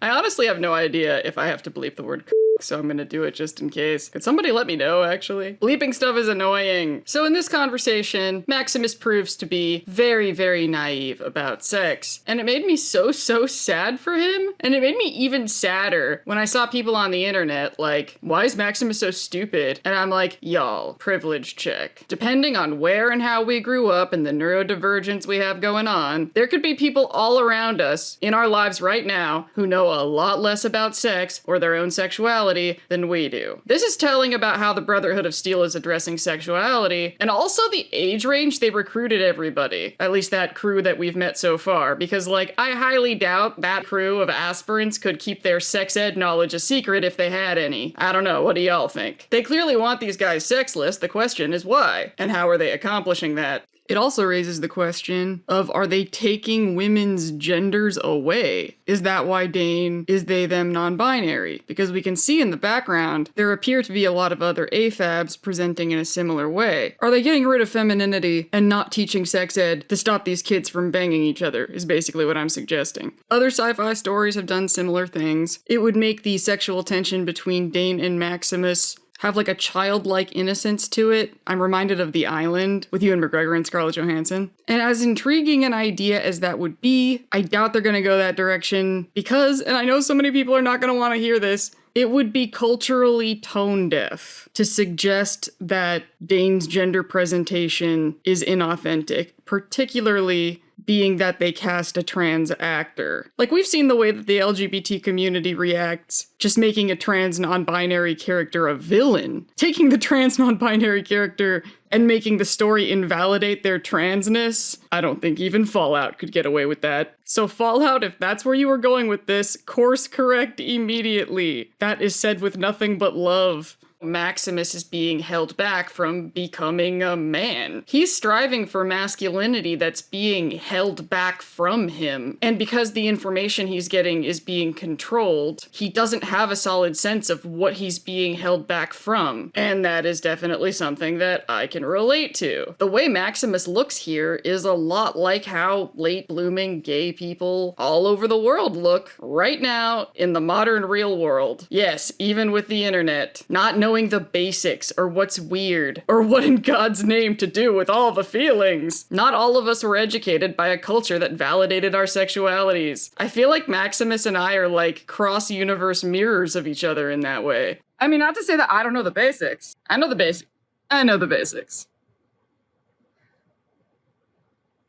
I honestly have no idea if I have to bleep the word so I'm gonna do it just in case. Could somebody let me know, actually? Bleeping stuff is annoying. So in this conversation, Maximus proves to be very, very naive about sex. And it made me so sad for him. And it made me even sadder when I saw people on the internet like, why is Maximus so stupid? And I'm like, y'all, privilege check. Depending on where and how we grew up and the neurodivergence we have going on, there could be people all around us in our lives right now who know a lot less about sex or their own sexuality sexuality than we do. This is telling about how the Brotherhood of Steel is addressing sexuality, and also the age range they recruited everybody. At least that crew that we've met so far, because like, I highly doubt that crew of aspirants could keep their sex ed knowledge a secret if they had any. I don't know, what do y'all think? They clearly want these guys sexless, the question is why? And how are they accomplishing that? It also raises the question of, are they taking women's genders away? Is that why Dane is they, them, non-binary? Because we can see in the background, there appear to be a lot of other AFABs presenting in a similar way. Are they getting rid of femininity and not teaching sex ed to stop these kids from banging each other, is basically what I'm suggesting. Other sci-fi stories have done similar things. It would make the sexual tension between Dane and Maximus have like a childlike innocence to it. I'm reminded of The Island with Ewan McGregor and Scarlett Johansson. And as intriguing an idea as that would be, I doubt they're gonna go that direction because, and I know so many people are not gonna wanna hear this, it would be culturally tone deaf to suggest that Dane's gender presentation is inauthentic, particularly being that they cast a trans actor. Like, we've seen the way that the LGBT community reacts, just making a trans non-binary character a villain. Taking the trans non-binary character and making the story invalidate their transness. I don't think even Fallout could get away with that. So Fallout, if that's where you were going with this, course correct immediately. That is said with nothing but love. Maximus is being held back from becoming a man. He's striving for masculinity that's being held back from him. And because the information he's getting is being controlled, he doesn't have a solid sense of what he's being held back from. And that is definitely something that I can relate to. The way Maximus looks here is a lot like how late blooming gay people all over the world look right now in the modern real world. Yes, even with the internet. Not knowing the basics, or what's weird, or what in God's name to do with all the feelings. Not all of us were educated by a culture that validated our sexualities. I feel like Maximus and I are like cross-universe mirrors of each other in that way. I mean, not to say that I don't know the basics. I know the basics. I know the basics.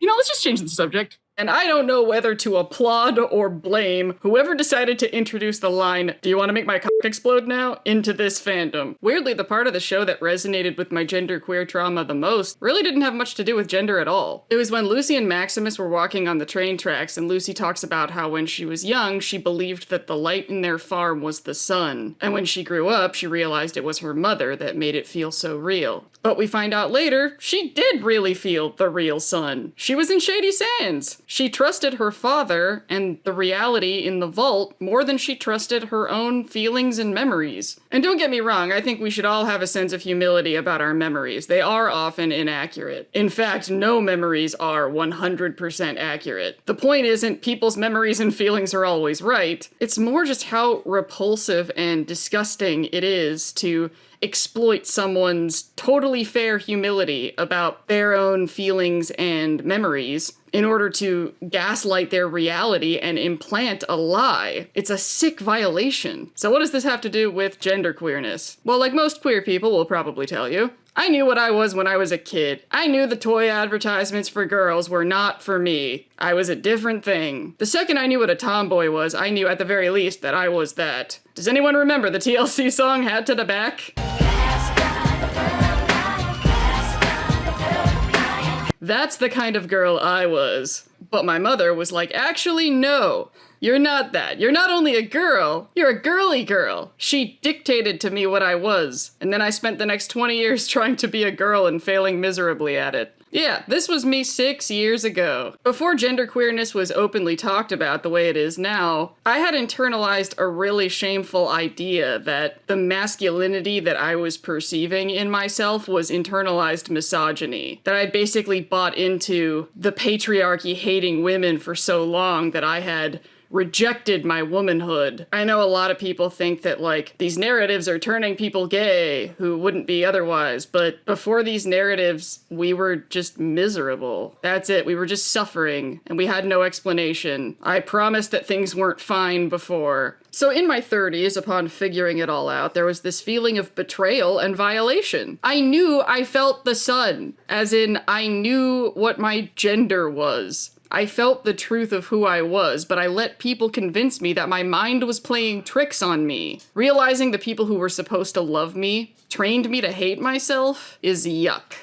You know, let's just change the subject. And I don't know whether to applaud or blame whoever decided to introduce the line, "Do you want to make my cock explode now?" into this fandom. Weirdly, the part of the show that resonated with my genderqueer trauma the most really didn't have much to do with gender at all. It was when Lucy and Maximus were walking on the train tracks, and Lucy talks about how when she was young, she believed that the light in their farm was the sun. And when she grew up, she realized it was her mother that made it feel so real. But we find out later, she did really feel the real sun. She was in Shady Sands. She trusted her father and the reality in the vault more than she trusted her own feelings and memories. And don't get me wrong, I think we should all have a sense of humility about our memories. They are often inaccurate. In fact, no memories are 100% accurate. The point isn't people's memories and feelings are always right. It's more just how repulsive and disgusting it is to exploit someone's totally fair humility about their own feelings and memories in order to gaslight their reality and implant a lie. It's a sick violation. So what does this have to do with genderqueerness? Well, like most queer people will probably tell you, I knew what I was when I was a kid. I knew the toy advertisements for girls were not for me. I was a different thing. The second I knew what a tomboy was, I knew at the very least that I was that. Does anyone remember the TLC song Hat to the Back? That's the kind of girl I was. But my mother was like, actually, no. You're not that. You're not only a girl, you're a girly girl. She dictated to me what I was, and then I spent the next 20 years trying to be a girl and failing miserably at it. Yeah, this was me 6 years ago. Before genderqueerness was openly talked about the way it is now, I had internalized a really shameful idea that the masculinity that I was perceiving in myself was internalized misogyny. That I'd basically bought into the patriarchy hating women for so long that I had rejected my womanhood. I know a lot of people think that, like, these narratives are turning people gay who wouldn't be otherwise, but before these narratives, we were just miserable. That's it, we were just suffering, and we had no explanation. I promised that things weren't fine before. So in my 30s, upon figuring it all out, there was this feeling of betrayal and violation. I knew I felt the sun, as in I knew what my gender was. I felt the truth of who I was, but I let people convince me that my mind was playing tricks on me. Realizing the people who were supposed to love me trained me to hate myself is yuck.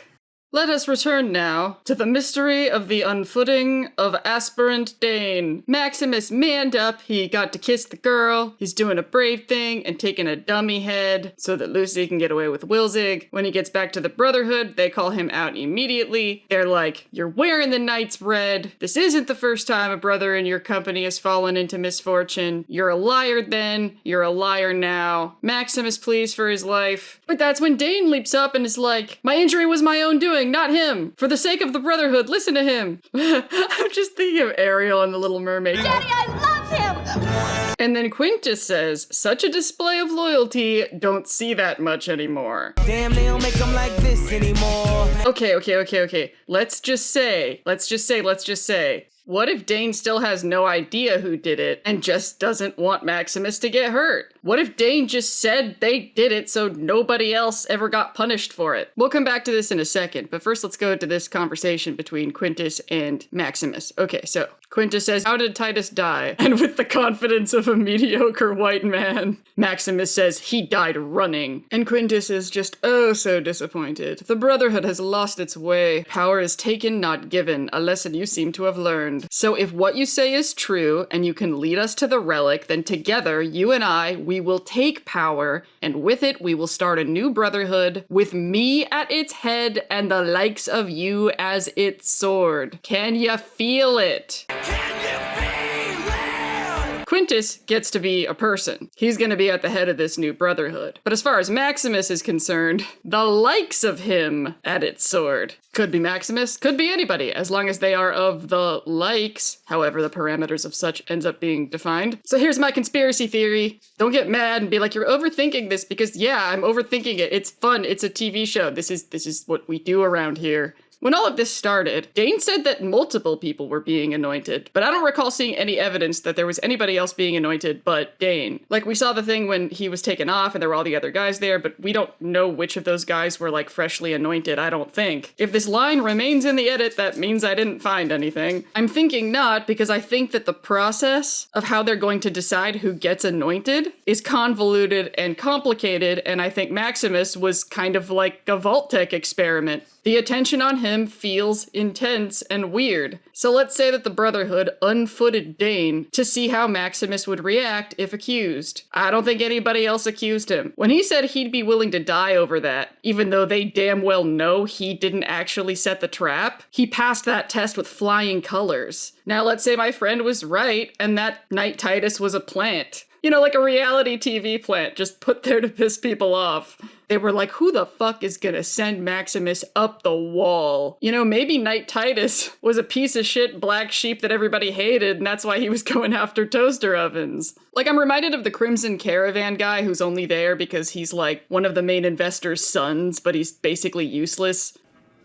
Let us return now to the mystery of the unfooting of aspirant Dane. Maximus manned up, he got to kiss the girl, he's doing a brave thing and taking a dummy head so that Lucy can get away with Wilzig. When he gets back to the Brotherhood, they call him out immediately. They're like, you're wearing the knight's red. This isn't the first time a brother in your company has fallen into misfortune. You're a liar then, you're a liar now. Maximus pleads for his life. But that's when Dane leaps up and is like, my injury was my own doing, not him. For the sake of the Brotherhood, listen to him. I'm just thinking of Ariel and the Little Mermaid. Daddy, I love him! And then Quintus says, such a display of loyalty, don't see that much anymore. Damn, they don't make them like this anymore. Okay. Let's just say. What if Dane still has no idea who did it and just doesn't want Maximus to get hurt? What if Dane just said they did it so nobody else ever got punished for it? We'll come back to this in a second, but first let's go to this conversation between Quintus and Maximus. Okay, so Quintus says, how did Titus die? And with the confidence of a mediocre white man, Maximus says he died running. And Quintus is just oh so disappointed. The Brotherhood has lost its way. Power is taken, not given, a lesson you seem to have learned. So if what you say is true and you can lead us to the relic, then together, you and I, we will take power, and with it we will start a new Brotherhood with me at its head and the likes of you as its sword. Can ya feel it? Quintus gets to be a person. He's gonna be at the head of this new Brotherhood. But as far as Maximus is concerned, the likes of him at its sword. Could be Maximus, could be anybody, as long as they are of the likes, however the parameters of such ends up being defined. So here's my conspiracy theory. Don't get mad and be like, you're overthinking this, because yeah, I'm overthinking it. It's fun, it's a TV show. This is what we do around here. When all of this started, Dane said that multiple people were being anointed, but I don't recall seeing any evidence that there was anybody else being anointed but Dane. Like, we saw the thing when he was taken off and there were all the other guys there, but we don't know which of those guys were, like, freshly anointed, I don't think. If this line remains in the edit, that means I didn't find anything. I'm thinking not, because I think that the process of how they're going to decide who gets anointed is convoluted and complicated, and I think Maximus was kind of like a Vault-Tec experiment. The attention on him feels intense and weird. So let's say that the Brotherhood unfooted Dane to see how Maximus would react if accused. I don't think anybody else accused him. When he said he'd be willing to die over that, even though they damn well know he didn't actually set the trap, he passed that test with flying colors. Now let's say my friend was right and that Knight Titus was a plant. You know, like a reality TV plant, just put there to piss people off. They were like, who the fuck is gonna send Maximus up the wall? You know, maybe Knight Titus was a piece of shit black sheep that everybody hated, and that's why he was going after toaster ovens. Like, I'm reminded of the Crimson Caravan guy who's only there because he's like one of the main investors' sons, but he's basically useless.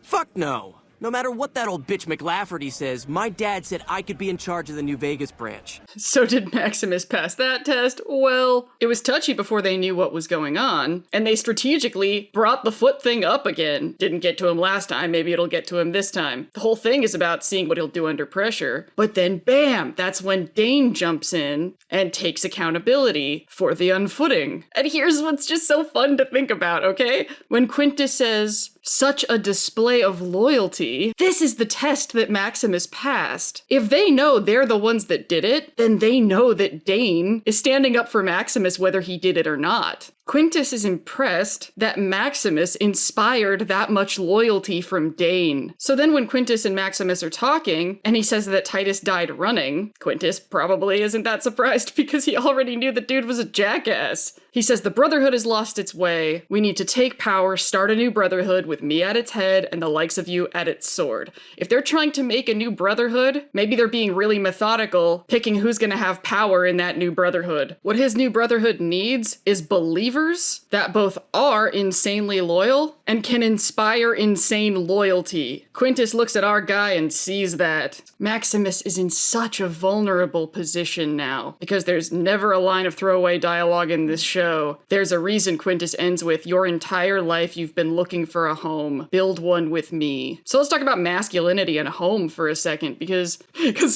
Fuck no. No matter what that old bitch McLafferty says, my dad said I could be in charge of the New Vegas branch. So did Maximus pass that test? Well, it was touchy before they knew what was going on, and they strategically brought the foot thing up again. Didn't get to him last time, maybe it'll get to him this time. The whole thing is about seeing what he'll do under pressure. But then bam, that's when Dane jumps in and takes accountability for the unfooting. And here's what's just so fun to think about, okay? When Quintus says, such a display of loyalty, this is the test that Maximus passed. If they know they're the ones that did it, then they know that Dane is standing up for Maximus whether he did it or not. Quintus is impressed that Maximus inspired that much loyalty from Dane. So then when Quintus and Maximus are talking, and he says that Titus died running, Quintus probably isn't that surprised because he already knew the dude was a jackass. He says the Brotherhood has lost its way. We need to take power, start a new Brotherhood with me at its head and the likes of you at its sword. If they're trying to make a new Brotherhood, maybe they're being really methodical, picking who's gonna have power in that new Brotherhood. What his new Brotherhood needs is believers believers that both are insanely loyal and can inspire insane loyalty. Quintus looks at our guy and sees that. Maximus is in such a vulnerable position now, because there's never a line of throwaway dialogue in this show. There's a reason Quintus ends with, "Your entire life you've been looking for a home. Build one with me." So let's talk about masculinity and home for a second, because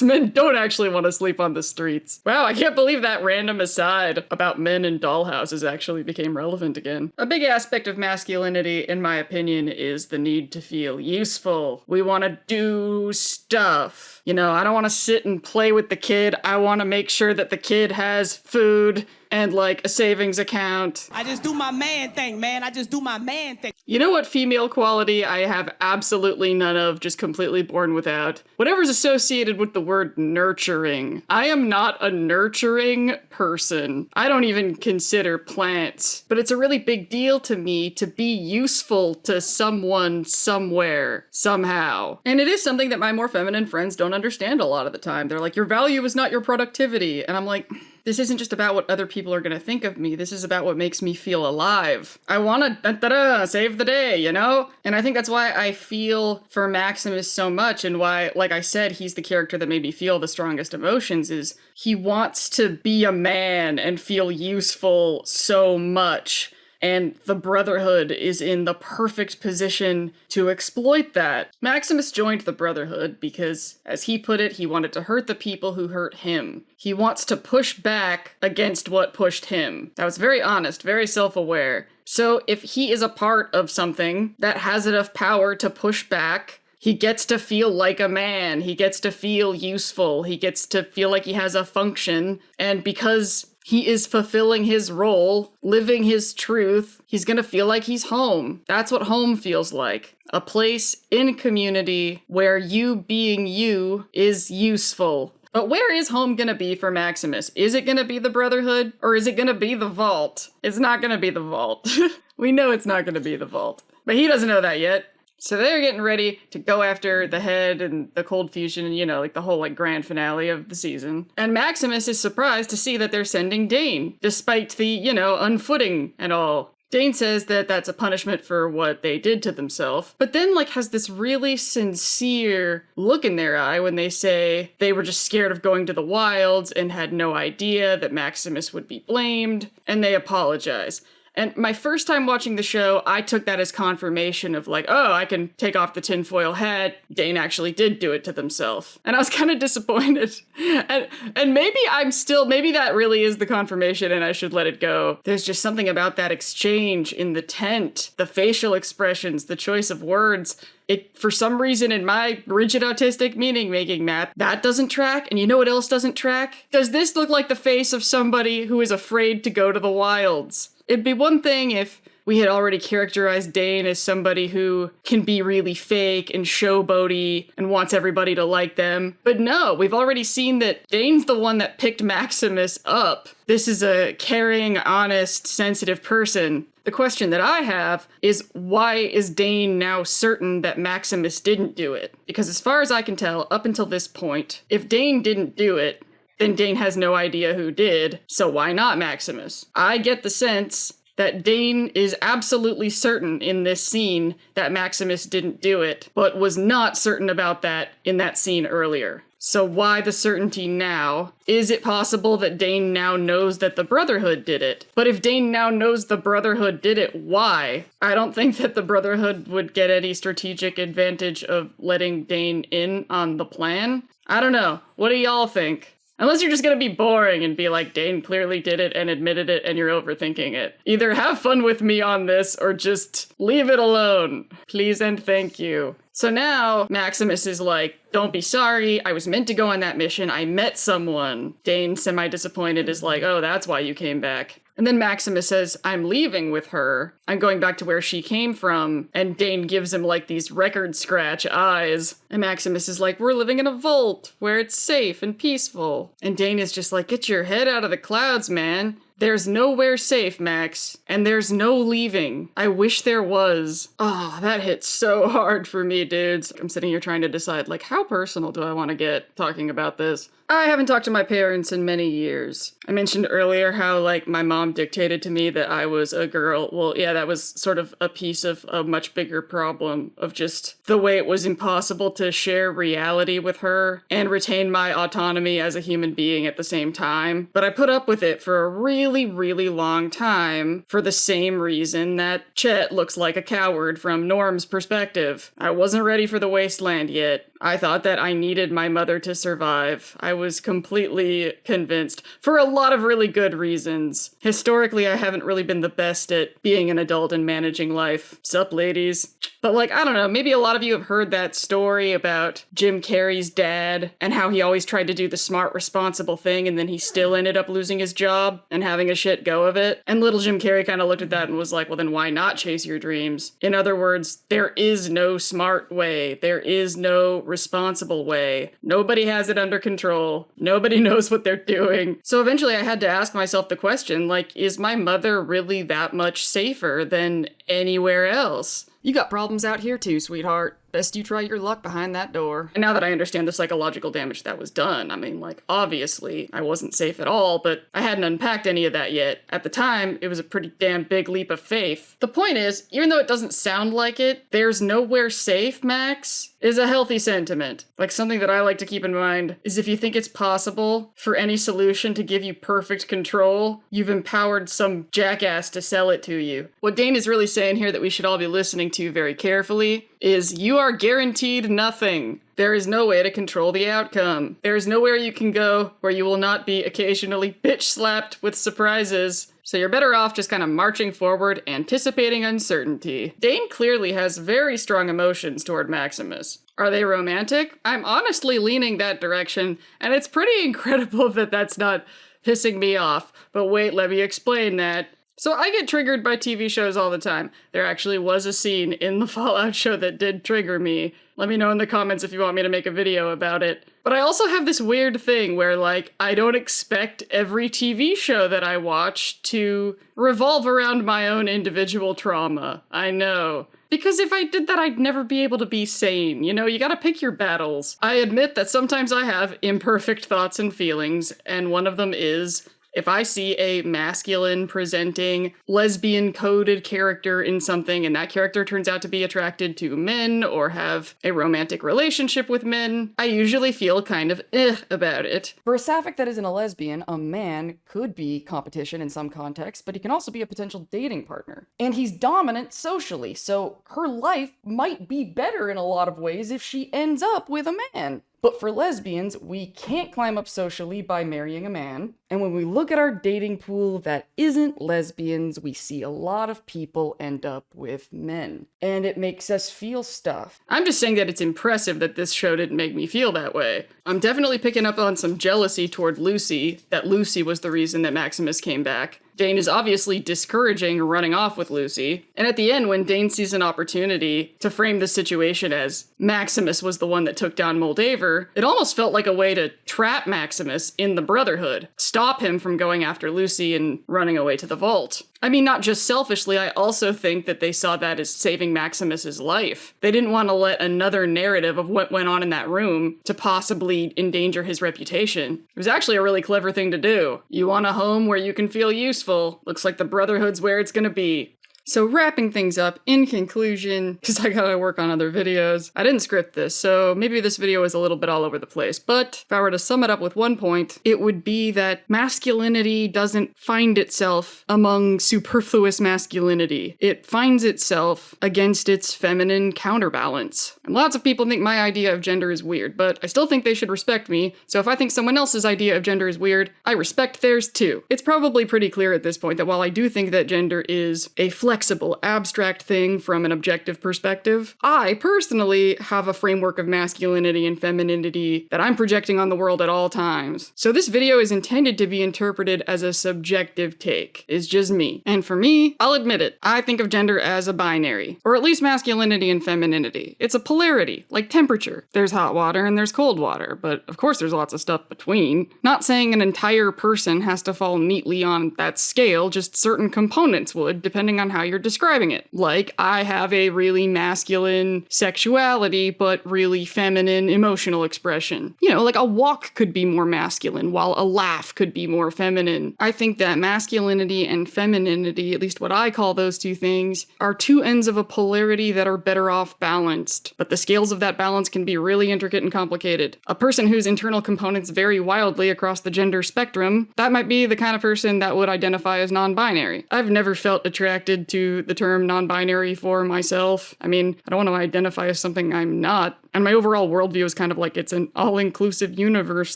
men don't actually want to sleep on the streets. Wow, I can't believe that random aside about men and dollhouses actually became relevant again. A big aspect of masculinity, in my opinion, is the need to feel useful. We want to do stuff. You know, I don't want to sit and play with the kid. I want to make sure that the kid has food and, like, a savings account. I just do my man thing, man. I just do my man thing. You know what female quality I have absolutely none of, just completely born without? Whatever's associated with the word nurturing. I am not a nurturing person. I don't even consider plants. But it's a really big deal to me to be useful to someone, somewhere, somehow. And it is something that my more feminine friends don't understand a lot of the time. They're like, your value is not your productivity. And I'm like, this isn't just about what other people are going to think of me. This is about what makes me feel alive. I want to save the day, you know? And I think that's why I feel for Maximus so much, and why, like I said, he's the character that made me feel the strongest emotions, is he wants to be a man and feel useful so much. And the Brotherhood is in the perfect position to exploit that. Maximus joined the Brotherhood because, as he put it, he wanted to hurt the people who hurt him. He wants to push back against what pushed him. That was very honest, very self-aware. So if he is a part of something that has enough power to push back, he gets to feel like a man. He gets to feel useful. He gets to feel like he has a function. And because he is fulfilling his role, living his truth, he's gonna feel like he's home. That's what home feels like. A place in community where you being you is useful. But where is home gonna be for Maximus? Is it gonna be the Brotherhood, or is it gonna be the Vault? It's not gonna be the Vault. We know it's not gonna be the Vault. But he doesn't know that yet. So they're getting ready to go after the head and the cold fusion and, you know, like the whole, like, grand finale of the season. And Maximus is surprised to see that they're sending Dane, despite the, you know, unfooting and all. Dane says that that's a punishment for what they did to themselves, but then, like, has this really sincere look in their eye when they say they were just scared of going to the wilds and had no idea that Maximus would be blamed, and they apologize. And my first time watching the show, I took that as confirmation of like, oh, I can take off the tinfoil hat. Dane actually did do it to themselves. And I was kind of disappointed. And maybe that really is the confirmation and I should let it go. There's just something about that exchange in the tent, the facial expressions, the choice of words. It, for some reason, in my rigid autistic meaning-making map, that doesn't track. And you know what else doesn't track? Does this look like the face of somebody who is afraid to go to the wilds? It'd be one thing if we had already characterized Dane as somebody who can be really fake and showboaty and wants everybody to like them. But no, we've already seen that Dane's the one that picked Maximus up. This is a caring, honest, sensitive person. The question that I have is, why is Dane now certain that Maximus didn't do it? Because as far as I can tell, up until this point, if Dane didn't do it, then Dane has no idea who did, so why not Maximus? I get the sense that Dane is absolutely certain in this scene that Maximus didn't do it, but was not certain about that in that scene earlier. So why the certainty now? Is it possible that Dane now knows that the Brotherhood did it? But if Dane now knows the Brotherhood did it, why? I don't think that the Brotherhood would get any strategic advantage of letting Dane in on the plan. I don't know. What do y'all think? Unless you're just gonna be boring and be like, Dane clearly did it and admitted it and you're overthinking it. Either have fun with me on this or just leave it alone. Please and thank you. So now Maximus is like, don't be sorry, I was meant to go on that mission, I met someone. Dane, semi-disappointed, is like, oh, that's why you came back. And then Maximus says, I'm leaving with her. I'm going back to where she came from. And Dane gives him like these record scratch eyes. And Maximus is like, we're living in a vault where it's safe and peaceful. And Dane is just like, get your head out of the clouds, man. There's nowhere safe, Max, and there's no leaving. I wish there was. Oh, that hit so hard for me, dudes. I'm sitting here trying to decide, like, how personal do I want to get talking about this? I haven't talked to my parents in many years. I mentioned earlier how, like, my mom dictated to me that I was a girl. Well, yeah, that was sort of a piece of a much bigger problem of just the way it was impossible to share reality with her and retain my autonomy as a human being at the same time. But I put up with it for a really, really long time for the same reason that Chet looks like a coward from Norm's perspective. I wasn't ready for the wasteland yet. I thought that I needed my mother to survive. I was completely convinced, for a lot of really good reasons. Historically, I haven't really been the best at being an adult and managing life. Sup, ladies? But, like, I don't know, maybe a lot of you have heard that story about Jim Carrey's dad and how he always tried to do the smart, responsible thing and then he still ended up losing his job and having a shit go of it. And little Jim Carrey kind of looked at that and was like, well, then why not chase your dreams? In other words, there is no smart way. There is no responsible way. Nobody has it under control. Nobody knows what they're doing. So eventually I had to ask myself the question, like, is my mother really that much safer than anywhere else? You got problems out here too, sweetheart. Best you try your luck behind that door. And now that I understand the psychological damage that was done, I mean, like, obviously, I wasn't safe at all, but I hadn't unpacked any of that yet. At the time, it was a pretty damn big leap of faith. The point is, even though it doesn't sound like it, there's nowhere safe, Max, is a healthy sentiment. Like, something that I like to keep in mind is if you think it's possible for any solution to give you perfect control, you've empowered some jackass to sell it to you. What Dane is really saying here that we should all be listening to very carefully is you are guaranteed nothing. There is no way to control the outcome. There is nowhere you can go where you will not be occasionally bitch-slapped with surprises. So you're better off just kind of marching forward, anticipating uncertainty. Dane clearly has very strong emotions toward Maximus. Are they romantic? I'm honestly leaning that direction, and it's pretty incredible that that's not pissing me off. But wait, let me explain that. So I get triggered by TV shows all the time. There actually was a scene in the Fallout show that did trigger me. Let me know in the comments if you want me to make a video about it. But I also have this weird thing where, like, I don't expect every TV show that I watch to revolve around my own individual trauma. I know. Because if I did that, I'd never be able to be sane. You know, you gotta pick your battles. I admit that sometimes I have imperfect thoughts and feelings, and one of them is, if I see a masculine presenting lesbian coded character in something and that character turns out to be attracted to men or have a romantic relationship with men, I usually feel kind of about it. For a sapphic that isn't a lesbian, a man could be competition in some contexts, but he can also be a potential dating partner. And he's dominant socially, so her life might be better in a lot of ways if she ends up with a man. But for lesbians, we can't climb up socially by marrying a man. And when we look at our dating pool that isn't lesbians, we see a lot of people end up with men. And it makes us feel stuff. I'm just saying that it's impressive that this show didn't make me feel that way. I'm definitely picking up on some jealousy toward Lucy, that Lucy was the reason that Maximus came back. Dane is obviously discouraging running off with Lucy. And at the end, when Dane sees an opportunity to frame the situation as Maximus was the one that took down Moldaver, it almost felt like a way to trap Maximus in the Brotherhood, stop him from going after Lucy and running away to the vault. I mean, not just selfishly, I also think that they saw that as saving Maximus's life. They didn't want to let another narrative of what went on in that room to possibly endanger his reputation. It was actually a really clever thing to do. You want a home where you can feel useful. Looks like the Brotherhood's where it's gonna be. So wrapping things up, in conclusion, because I gotta work on other videos, I didn't script this, so maybe this video is a little bit all over the place, but if I were to sum it up with one point, it would be that masculinity doesn't find itself among superfluous masculinity. It finds itself against its feminine counterbalance. And lots of people think my idea of gender is weird, but I still think they should respect me, so if I think someone else's idea of gender is weird, I respect theirs too. It's probably pretty clear at this point that while I do think that gender is a flexible flexible, abstract thing from an objective perspective. I personally have a framework of masculinity and femininity that I'm projecting on the world at all times. So this video is intended to be interpreted as a subjective take. It's just me. And for me, I'll admit it, I think of gender as a binary, or at least masculinity and femininity. It's a polarity, like temperature. There's hot water and there's cold water, but of course there's lots of stuff between. Not saying an entire person has to fall neatly on that scale, just certain components would, depending on how you're describing it. Like, I have a really masculine sexuality, but really feminine emotional expression. You know, like a walk could be more masculine, while a laugh could be more feminine. I think that masculinity and femininity, at least what I call those two things, are two ends of a polarity that are better off balanced. But the scales of that balance can be really intricate and complicated. A person whose internal components vary wildly across the gender spectrum, that might be the kind of person that would identify as non-binary. I've never felt attracted to the term non-binary for myself. I mean, I don't want to identify as something I'm not. And my overall worldview is kind of like it's an all-inclusive universe.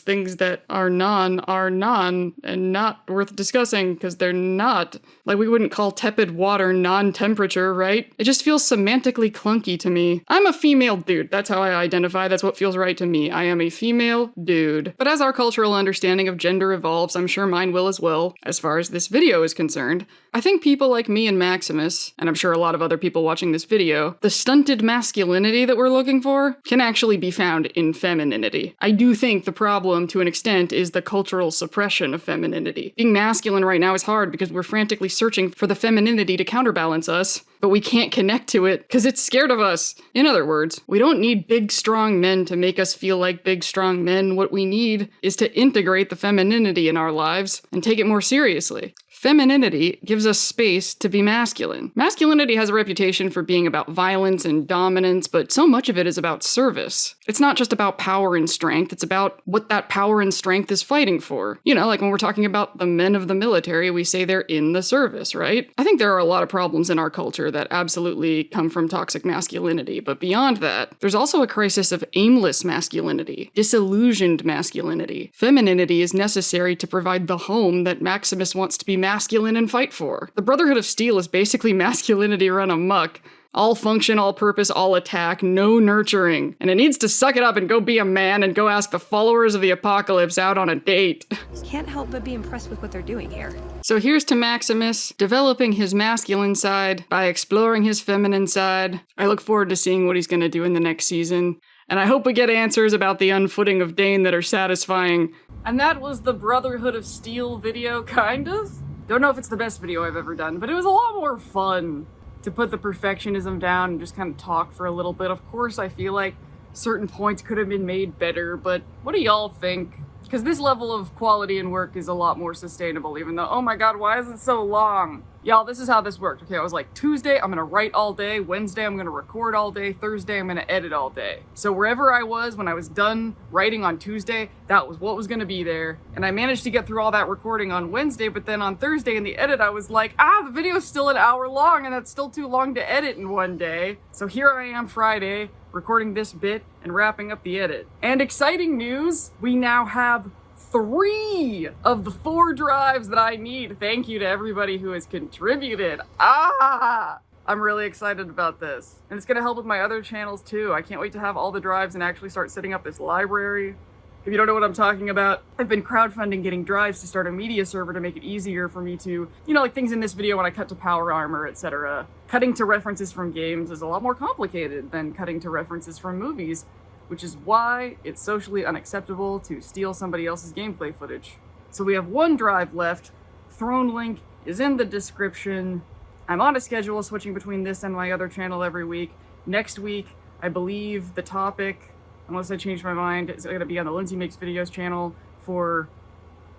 Things that are non and not worth discussing because they're not. Like, we wouldn't call tepid water non-temperature, right? It just feels semantically clunky to me. I'm a female dude. That's how I identify. That's what feels right to me. I am a female dude. But as our cultural understanding of gender evolves, I'm sure mine will as well, as far as this video is concerned. I think people like me and Maximus, and I'm sure a lot of other people watching this video, the stunted masculinity that we're looking for can actually be found in femininity. I do think the problem, to an extent, is the cultural suppression of femininity. Being masculine right now is hard because we're frantically searching for the femininity to counterbalance us, but we can't connect to it because it's scared of us. In other words, we don't need big, strong men to make us feel like big, strong men. What we need is to integrate the femininity in our lives and take it more seriously. Femininity gives us space to be masculine. Masculinity has a reputation for being about violence and dominance, but so much of it is about service. It's not just about power and strength, it's about what that power and strength is fighting for. You know, like when we're talking about the men of the military, we say they're in the service, right? I think there are a lot of problems in our culture that absolutely come from toxic masculinity, but beyond that, there's also a crisis of aimless masculinity, disillusioned masculinity. Femininity is necessary to provide the home that Maximus wants to be masculine and fight for. The Brotherhood of Steel is basically masculinity run amok. All function, all purpose, all attack, no nurturing. And it needs to suck it up and go be a man and go ask the followers of the apocalypse out on a date. Can't help but be impressed with what they're doing here. So here's to Maximus, developing his masculine side by exploring his feminine side. I look forward to seeing what he's gonna do in the next season. And I hope we get answers about the unfooting of Dane that are satisfying. And that was the Brotherhood of Steel video, kind of? Don't know if it's the best video I've ever done, but it was a lot more fun to put the perfectionism down and just kind of talk for a little bit. Of course, I feel like certain points could have been made better, but what do y'all think? Because this level of quality in work is a lot more sustainable, even though, oh my god, why is it so long? Y'all, this is how this worked. Okay, I was like, Tuesday, I'm gonna write all day. Wednesday, I'm gonna record all day. Thursday, I'm gonna edit all day. So wherever I was when I was done writing on Tuesday, that was what was gonna be there. And I managed to get through all that recording on Wednesday, but then on Thursday in the edit, I was like, the video's still an hour long, and that's still too long to edit in one day. So here I am Friday, recording this bit and wrapping up the edit. And exciting news, we now have 3 of the 4 drives that I need. Thank you to everybody who has contributed. I'm really excited about this. And it's gonna help with my other channels too. I can't wait to have all the drives and actually start setting up this library. If you don't know what I'm talking about, I've been crowdfunding getting drives to start a media server to make it easier for me to, you know, like things in this video when I cut to power armor, etc. Cutting to references from games is a lot more complicated than cutting to references from movies, which is why it's socially unacceptable to steal somebody else's gameplay footage. So we have 1 drive left. Throne link is in the description. I'm on a schedule switching between this and my other channel every week. Next week, I believe the topic, unless I change my mind, is going to be on the Lindsay Makes Videos channel for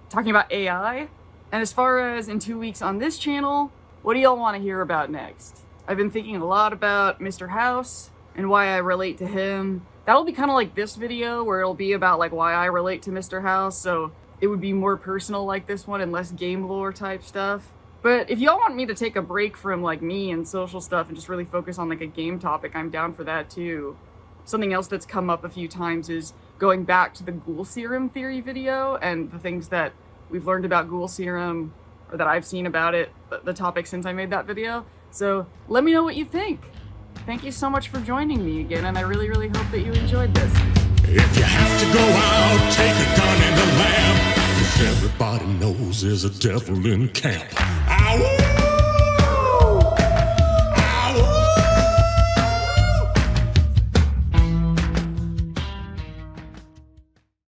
talking about AI. And as far as in 2 weeks on this channel, what do y'all want to hear about next? I've been thinking a lot about Mr. House and why I relate to him. That'll be kind of like this video, where it'll be about like why I relate to Mr. House, so it would be more personal like this one and less game lore type stuff. But if y'all want me to take a break from like me and social stuff and just really focus on like a game topic, I'm down for that too. Something else that's come up a few times is going back to the ghoul serum theory video and the things that we've learned about ghoul serum, or that I've seen about it, the topic since I made that video. So let me know what you think. Thank you so much for joining me again, and I really, really hope that you enjoyed this. If you have to go out, take a gun and a lamp, 'cause everybody knows there's a devil in camp.